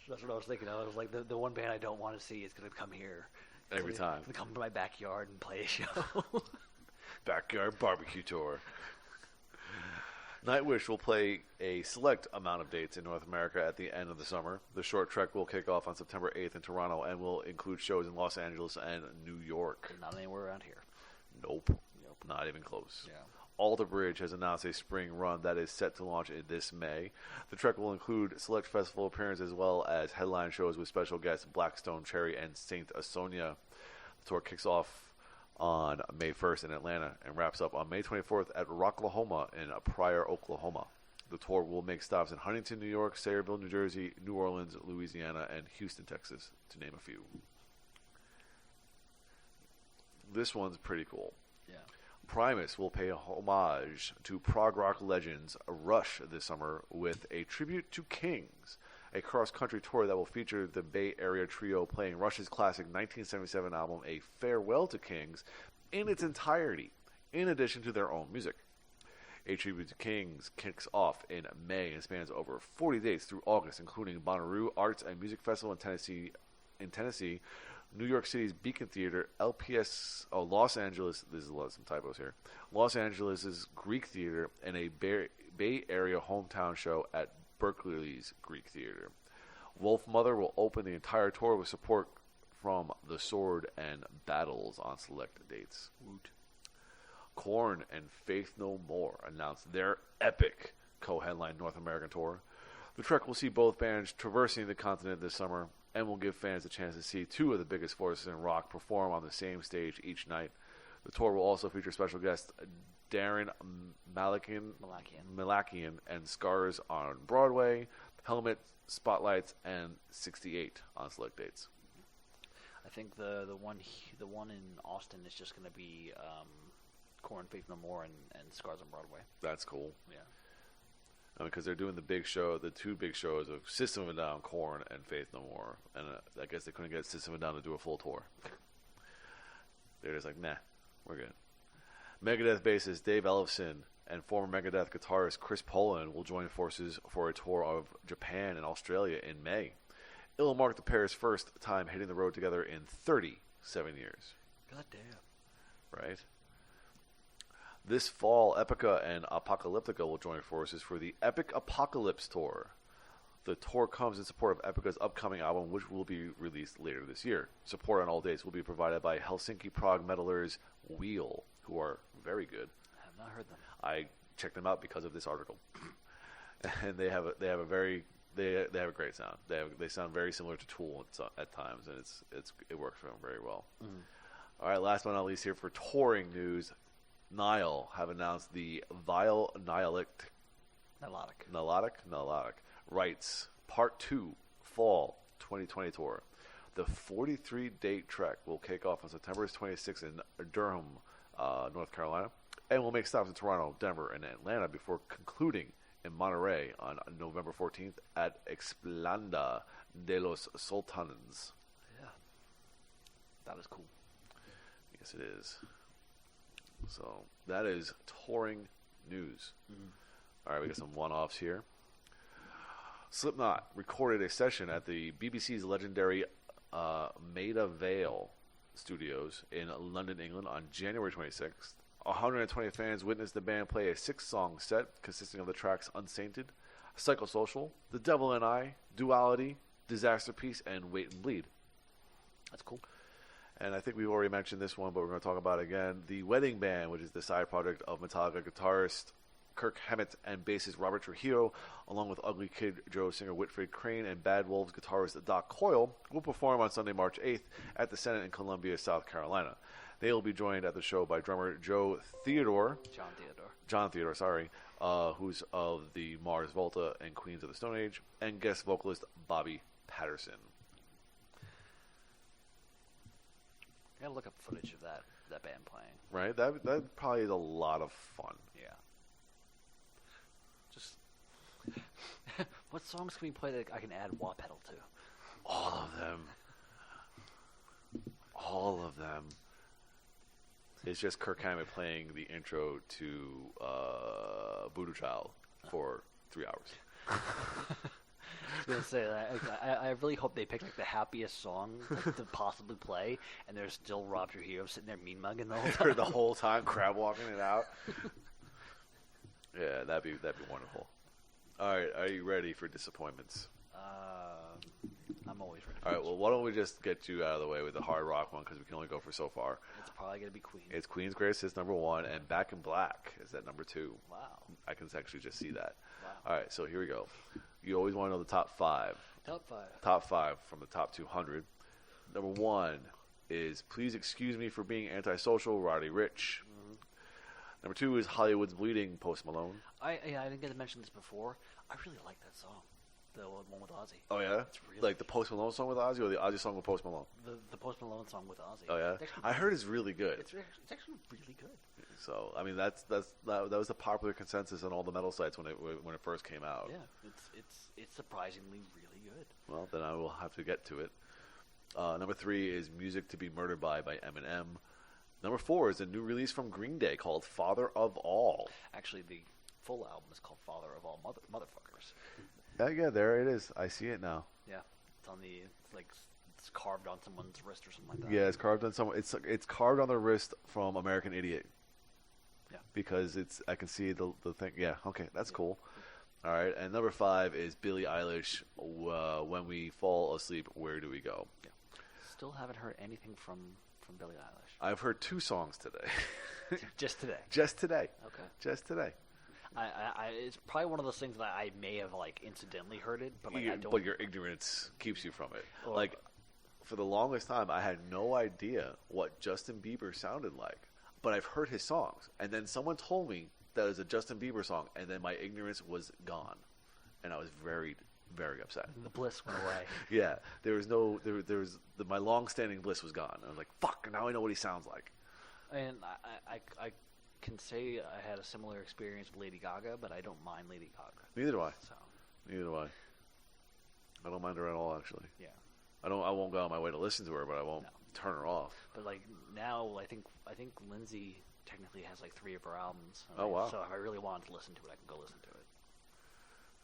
That's what I was thinking. I was like, the one band I don't want to see is going to come here Every time. Going to come to my backyard and play a show. Backyard barbecue tour. Nightwish will play a select amount of dates in North America at the end of the summer. The short trek will kick off on September 8th in Toronto and will include shows in Los Angeles and New York. Not anywhere around here. Nope. Not even close. Yeah. Alter Bridge has announced a spring run that is set to launch this May. The trek will include select festival appearances as well as headline shows with special guests Blackstone Cherry and Saint Asonia. The tour kicks off on May 1st in Atlanta and wraps up on May 24th at Rocklahoma in Pryor, Oklahoma. The tour will make stops in Huntington, New York, Sayreville, New Jersey, New Orleans, Louisiana, and Houston, Texas, to name a few. This one's pretty cool. Yeah. Primus will pay homage to prog rock legends Rush this summer with a tribute to Kings, a cross-country tour that will feature the Bay Area trio playing Rush's classic 1977 album A Farewell to Kings in its entirety, in addition to their own music. A tribute to Kings kicks off in May and spans over 40 dates through August, including Bonnaroo Arts and Music Festival in Tennessee, New York City's Beacon Theater, Los Angeles, there's some typos here, Los Angeles' Greek Theater, and a Bay Area hometown show at Berkeley's Greek Theater. Wolf Mother will open the entire tour with support from The Sword and Battles on select dates. Woot. Korn and Faith No More announced their epic co-headline North American tour. The trek will see both bands traversing the continent this summer and will give fans a chance to see two of the biggest forces in rock perform on the same stage each night. The tour will also feature special guests Darren Malakian and Scars on Broadway, Helmet, Spotlights, and 68 on select dates. I think the one in Austin is just going to be Korn, Faith No More, and Scars on Broadway. That's cool. Yeah. Because they're doing the two big shows of System of a Down, Korn, and Faith No More. And I guess they couldn't get System of a Down to do a full tour. They're just like, nah, we're good. Megadeth bassist Dave Ellefson and former Megadeth guitarist Chris Poland will join forces for a tour of Japan and Australia in May. It will mark the pair's first time hitting the road together in 37 years. God damn. Right? This fall, Epica and Apocalyptica will join forces for the Epic Apocalypse Tour. The tour comes in support of Epica's upcoming album, which will be released later this year. Support on all dates will be provided by Helsinki prog metalers Wheel, who are very good. I have not heard them. I checked them out because of this article, and they have a great sound. They sound very similar to Tool at times, and it works for them very well. Mm. All right, last but not least here for touring news. Nile have announced the Vile Nilotic Rights Part 2 Fall 2020 Tour. The 43-date trek will kick off on September 26th in Durham, North Carolina, and will make stops in Toronto, Denver, and Atlanta before concluding in Monterey on November 14th at Explanada de los Sultanes. Yeah. That is cool. Yes, it is. So that is touring news. Mm-hmm. All right, we got some one-offs here. Slipknot recorded a session at the BBC's legendary Maida Vale Studios in London, England on January 26th. 120 fans witnessed the band play a 6-song set consisting of the tracks Unsainted, Psychosocial, The Devil and I, Duality, Disaster Piece, and Wait and Bleed. That's cool. And I think we've already mentioned this one, but we're going to talk about it again. The Wedding Band, which is the side project of Metallica guitarist Kirk Hammett and bassist Robert Trujillo, along with Ugly Kid Joe singer Whitfield Crane and Bad Wolves guitarist Doc Coyle, will perform on Sunday, March 8th at the Senate in Columbia, South Carolina. They will be joined at the show by drummer John Theodore, who's of the Mars Volta and Queens of the Stone Age, and guest vocalist Bobby Patterson. I gotta look up footage of that band playing. Right? That probably is a lot of fun. Yeah. Just what songs can we play that I can add wah pedal to? All of them. All of them. It's just Kirk Hammett playing the intro to Voodoo Child for 3 hours. I was gonna say that. I really hope they pick like the happiest song to possibly play, and there's still Rob Trujillo sitting there mean mugging the whole time. The whole time, crab walking it out. Yeah, that'd be wonderful. All right, are you ready for disappointments? I'm always ready. All right, well, why don't we just get you out of the way with the hard rock one because we can only go for so far. It's probably gonna be Queen. It's Queen's Greatest Hits #1, and Back in Black is at #2. Wow. I can actually just see that. Wow. All right, so here we go. You always want to know the top 5. Top 5. Top 5 from the top 200. #1 is Please Excuse Me for Being Antisocial, Roddy Ricch. Mm-hmm. #2 is Hollywood's Bleeding, Post Malone. I didn't get to mention this before. I really like that song, the one with Ozzy. Oh yeah, It's really like the Post Malone song with Ozzy, or the Ozzy song with Post Malone. the Post Malone song with Ozzy. Oh yeah, I heard it's really good. It's actually really good. So I mean, that was the popular consensus on all the metal sites when it first came out. Yeah, it's surprisingly really good. Well, then I will have to get to it. #3 is Music to Be Murdered by Eminem. #4 is a new release from Green Day called Father of All. Actually, the full album is called Father of All Motherfuckers. Yeah, there it is. I see it now. Yeah, it's carved on someone's wrist or something like that. Yeah, it's carved on someone. It's carved on the wrist from American Idiot. Yeah. Because I can see the thing. Yeah, okay, that's cool. All right, and #5 is Billie Eilish. When we fall asleep, where do we go? Yeah. Still haven't heard anything from Billie Eilish. I've heard 2 songs today. Just today. Just today. Okay. Just today. It's probably one of those things that I may have like incidentally heard it, but like I don't. But your ignorance keeps you from it. Like for the longest time, I had no idea what Justin Bieber sounded like, but I've heard his songs, and then someone told me that it was a Justin Bieber song, and then my ignorance was gone, and I was very, very upset. The bliss went away. Yeah, my long-standing bliss was gone. I was like, "Fuck!" Now I know what he sounds like. And I can say I had a similar experience with Lady Gaga, but I don't mind Lady Gaga. Neither do I. So Neither do I. I don't mind her at all, actually. yeah. I won't go on my way to listen to her, but I won't turn her off. But like now, I think Lindsay technically has like 3 of her albums. Oh wow! So if I really wanted to listen to it, I can go listen to it.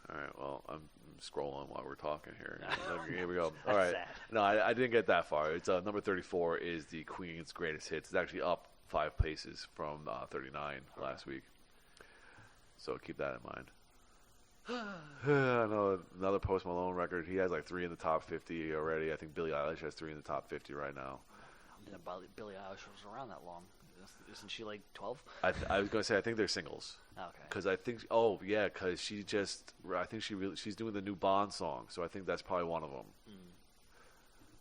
All right. Well, I'm scrolling while we're talking here. Here we go. All right. Sad. No, I didn't get that far. It's #34 is the Queen's Greatest Hits. It's actually up 5 places from 39 last week. So keep that in mind. I know another Post Malone record. He has like 3 in the top 50 already. I think Billie Eilish has 3 in the top 50 right now. Billie Eilish was around that long. Isn't she like 12? I was going to say I think they're singles. Okay. Because I think because she's doing the new Bond song, so I think that's probably one of them.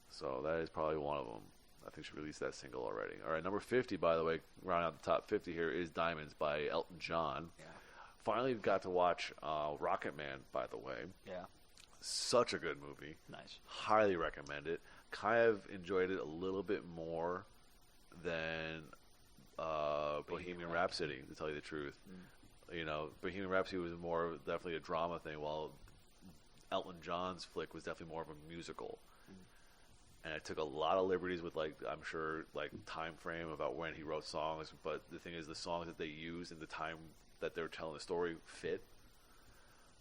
So that is probably one of them. I think she released that single already. All right, #50, by the way, rounding out the top 50 here is Diamonds by Elton John. Yeah. Finally got to watch Rocket Man, by the way. Yeah. Such a good movie. Nice. Highly recommend it. Kind of enjoyed it a little bit more than Bohemian Rhapsody, to tell you the truth. You know, Bohemian Rhapsody was definitely a drama thing, while Elton John's flick was definitely more of a musical. And I took a lot of liberties with, like, I'm sure, like, time frame about when he wrote songs. But the thing is, the songs that they used and the time that they were telling the story fit.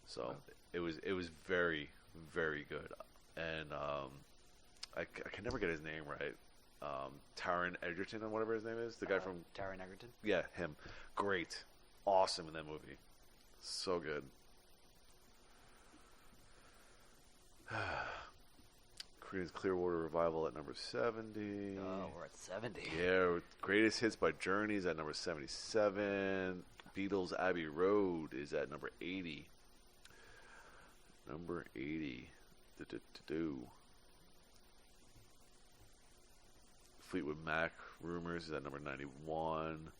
So it was very, very good. And I can never get his name right. Taron Egerton or whatever his name is, the guy from Taron Egerton. Yeah, him. Great, awesome in that movie. So good. Creedence Clearwater Revival at #70. Oh, we're at 70. Yeah, Greatest Hits by Journeys at #77. Beatles' Abbey Road is at #80. Number 80. Fleetwood Mac Rumors is at #91.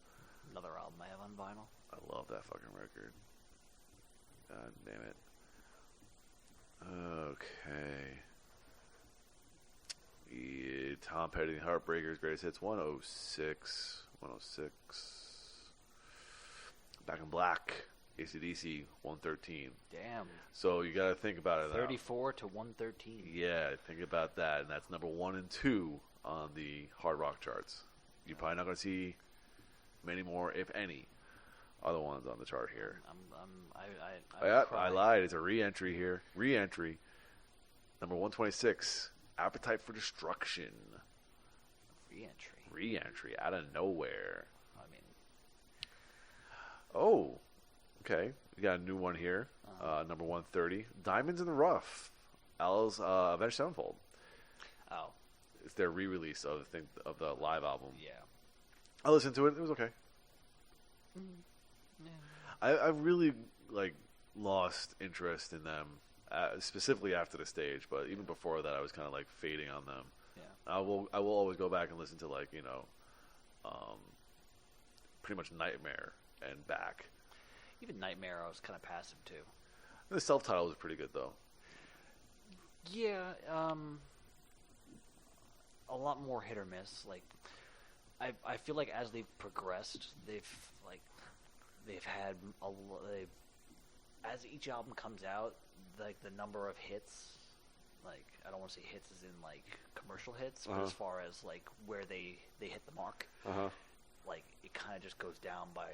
Another album I have on vinyl. I love that fucking record. God damn it. Okay. Yeah, Tom Petty and Heartbreakers, Greatest Hits, 106. 106. Back in Black, AC/DC 113. Damn. So you got to think about it. 34 to 113. Yeah, think about that, and that's number 1 and 2 on the hard rock charts. You're probably not going to see many more, if any, other ones on the chart here. I lied. It's a re-entry here. Re-entry. Number 126. Appetite for Destruction. Re-entry. Re-entry out of nowhere. I mean. Oh, okay. We got a new one here. Number 130. Diamonds in the Rough. Al's Avenged Sevenfold. Oh. It's their re-release of the live album. Yeah. I listened to it. It was okay. Yeah. I really lost interest in them, specifically after the stage. But even before that, I was kind of fading on them. Yeah. I will always go back and listen to pretty much Nightmare and back. Even Nightmare, I was kind of passive too. The self-title was pretty good though. Yeah. A lot more hit or miss. I feel like as they've progressed, they've had as each album comes out, the number of hits, I don't want to say hits as in commercial hits, but as far as where they hit the mark, it kind of just goes down by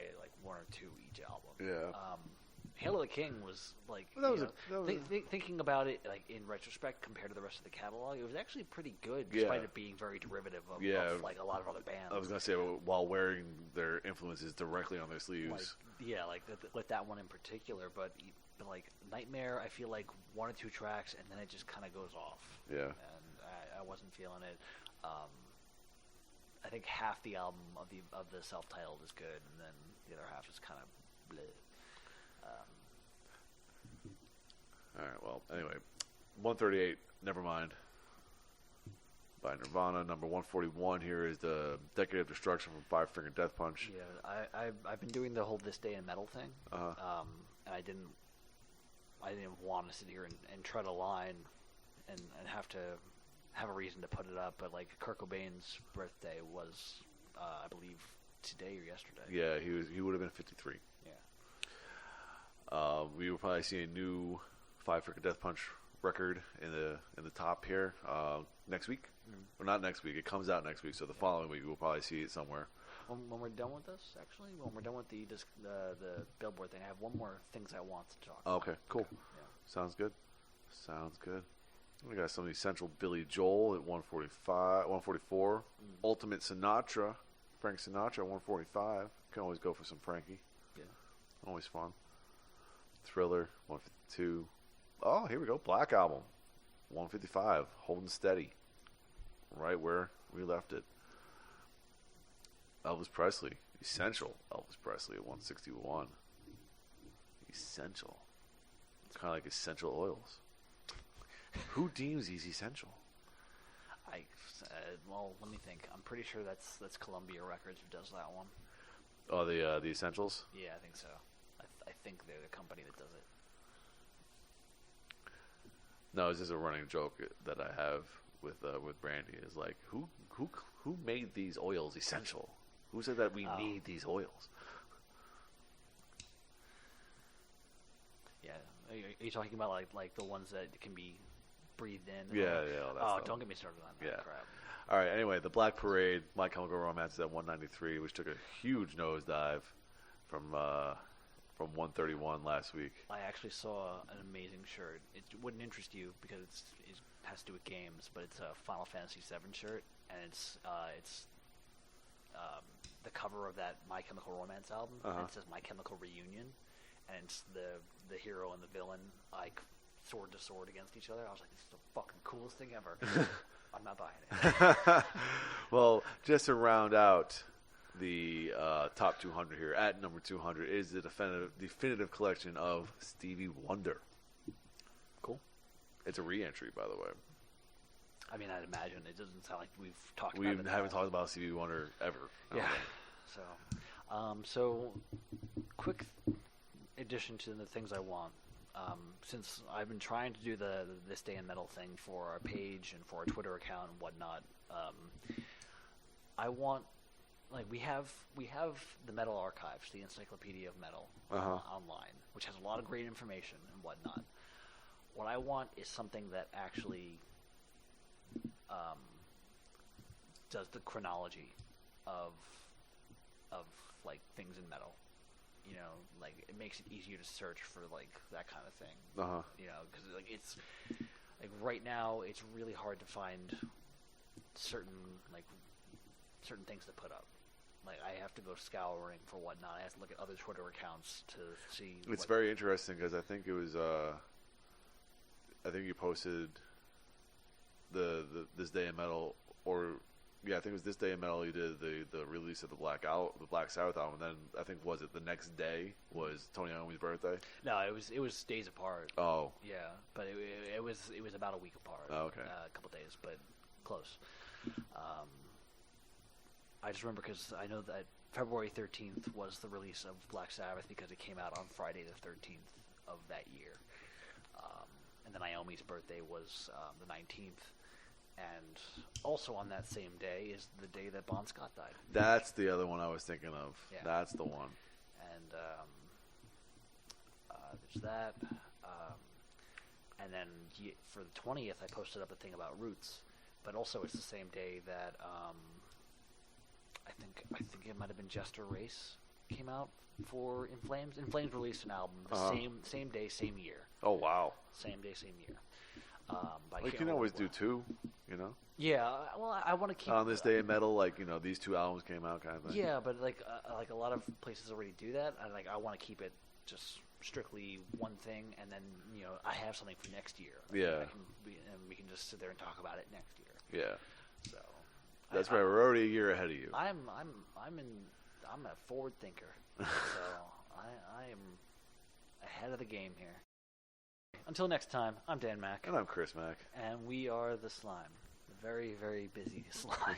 1 or 2 each album. Yeah. Hail of the King was thinking about it in retrospect compared to the rest of the catalog, it was actually pretty good despite it being very derivative of a lot of other bands. I was gonna say while wearing their influences directly on their sleeves. With that one in particular, but Nightmare, I feel 1 or 2 tracks and then it just kind of goes off. Yeah. And I wasn't feeling it. I think half the album of the self-titled is good, and then the other half is kind of bleh. All right. Well, anyway, 138. Nevermind. By Nirvana. Number 141 here is the Decade of Destruction from Five Finger Death Punch. Yeah, I've been doing the whole This Day in Metal thing, and I didn't want to sit here and tread a line and have to have a reason to put it up, but Kurt Cobain's birthday was, I believe, today or yesterday. Yeah, he would have been 53. Yeah. We will probably see a new Five Finger Death Punch record in the top here next week. Or not next week. It comes out next week, so the following week we'll probably see it somewhere. When we're done with this, actually, when we're done with the Billboard thing, I have one more things I want to talk about. Okay, cool. Yeah. Sounds good. We got some essential Billy Joel at 144. Ultimate Sinatra, Frank Sinatra at 145. Can always go for some Frankie. Yeah. Always fun. Thriller, 152. Oh, here we go. Black Album, 155. Holding steady. Right where we left it. Elvis Presley, Essential Elvis Presley at 161. Essential. It's kind of like essential oils. Who deems these essential? Well, let me think. I'm pretty sure that's Columbia Records who does that one. Oh, the Essentials? Yeah, I think so. I think they're the company that does it. No, it's just a running joke that I have with Brandy. Is who made these oils essential? Who said that we need these oils? Yeah, are you talking about like the ones that can be breathed in? Yeah, all that stuff. Don't get me started on that. Yeah. Crap. All right. Anyway, the Black Parade, My Chemical Romance is at 193, which took a huge nosedive from 131 last week. I actually saw an amazing shirt. It wouldn't interest you because it has to do with games, but it's a Final Fantasy VII shirt, and it's the cover of that My Chemical Romance album. And it says My Chemical Reunion, and it's the hero and the villain sword to sword against each other. I was like, this is the fucking coolest thing ever. I'm not buying it. Well, just to round out the top 200 here, at number 200 is the definitive collection of Stevie Wonder. Cool. It's a re-entry, by the way. I mean, I'd imagine it doesn't sound like we've talked We about it. haven't talked about Stevie Wonder ever. Yeah. So quick addition to the things I want. Since I've been trying to do the This Day in Metal thing for our page and for our Twitter account and whatnot, I want like we have the Metal Archives, the Encyclopedia of Metal online, which has a lot of great information and whatnot. What I want is something that actually does the chronology of like things in metal. You know, like it makes it easier to search for like that kind of thing. You know, because like it's like right now it's really hard to find certain things to put up. Like I have to go scouring for whatnot. I have to look at other Twitter accounts to see. It's very interesting because I think it was I think you posted the This Day in Metal, or yeah, I think it was This Day in Metal. You did the release of the Black Sabbath album. And then I think was it the next day was Tony Iommi's birthday? No, it was days apart. Oh, yeah, but it was about a week apart. Oh, okay, a couple days, but close. I just remember because I know that February 13th was the release of Black Sabbath because it came out on Friday the 13th of that year. And then Iommi's birthday was the 19th. And also on that same day is the day that Bon Scott died. That's the other one I was thinking of. Yeah. That's the one. And there's that. And then for the 20th, I posted up a thing about Roots. But also it's the same day that I think it might have been Jester Race came out for In Flames. In Flames released an album the same day, same year. Oh, wow. Same day, same year. Like you can always do two, you know? Yeah, well, I want to keep... On This Day in Metal, like, you know, these two albums came out kind of thing. Yeah, but like a lot of places already do that. I want to keep it just strictly one thing, and then, you know, I have something for next year. Yeah. And we can just sit there and talk about it next year. Yeah. So... That's right. We're already a year ahead of you. I'm a forward thinker, so I am ahead of the game here. Until next time, I'm Dan Mack. And I'm Chris Mack. And we are the Slime. The very, very busy Slime.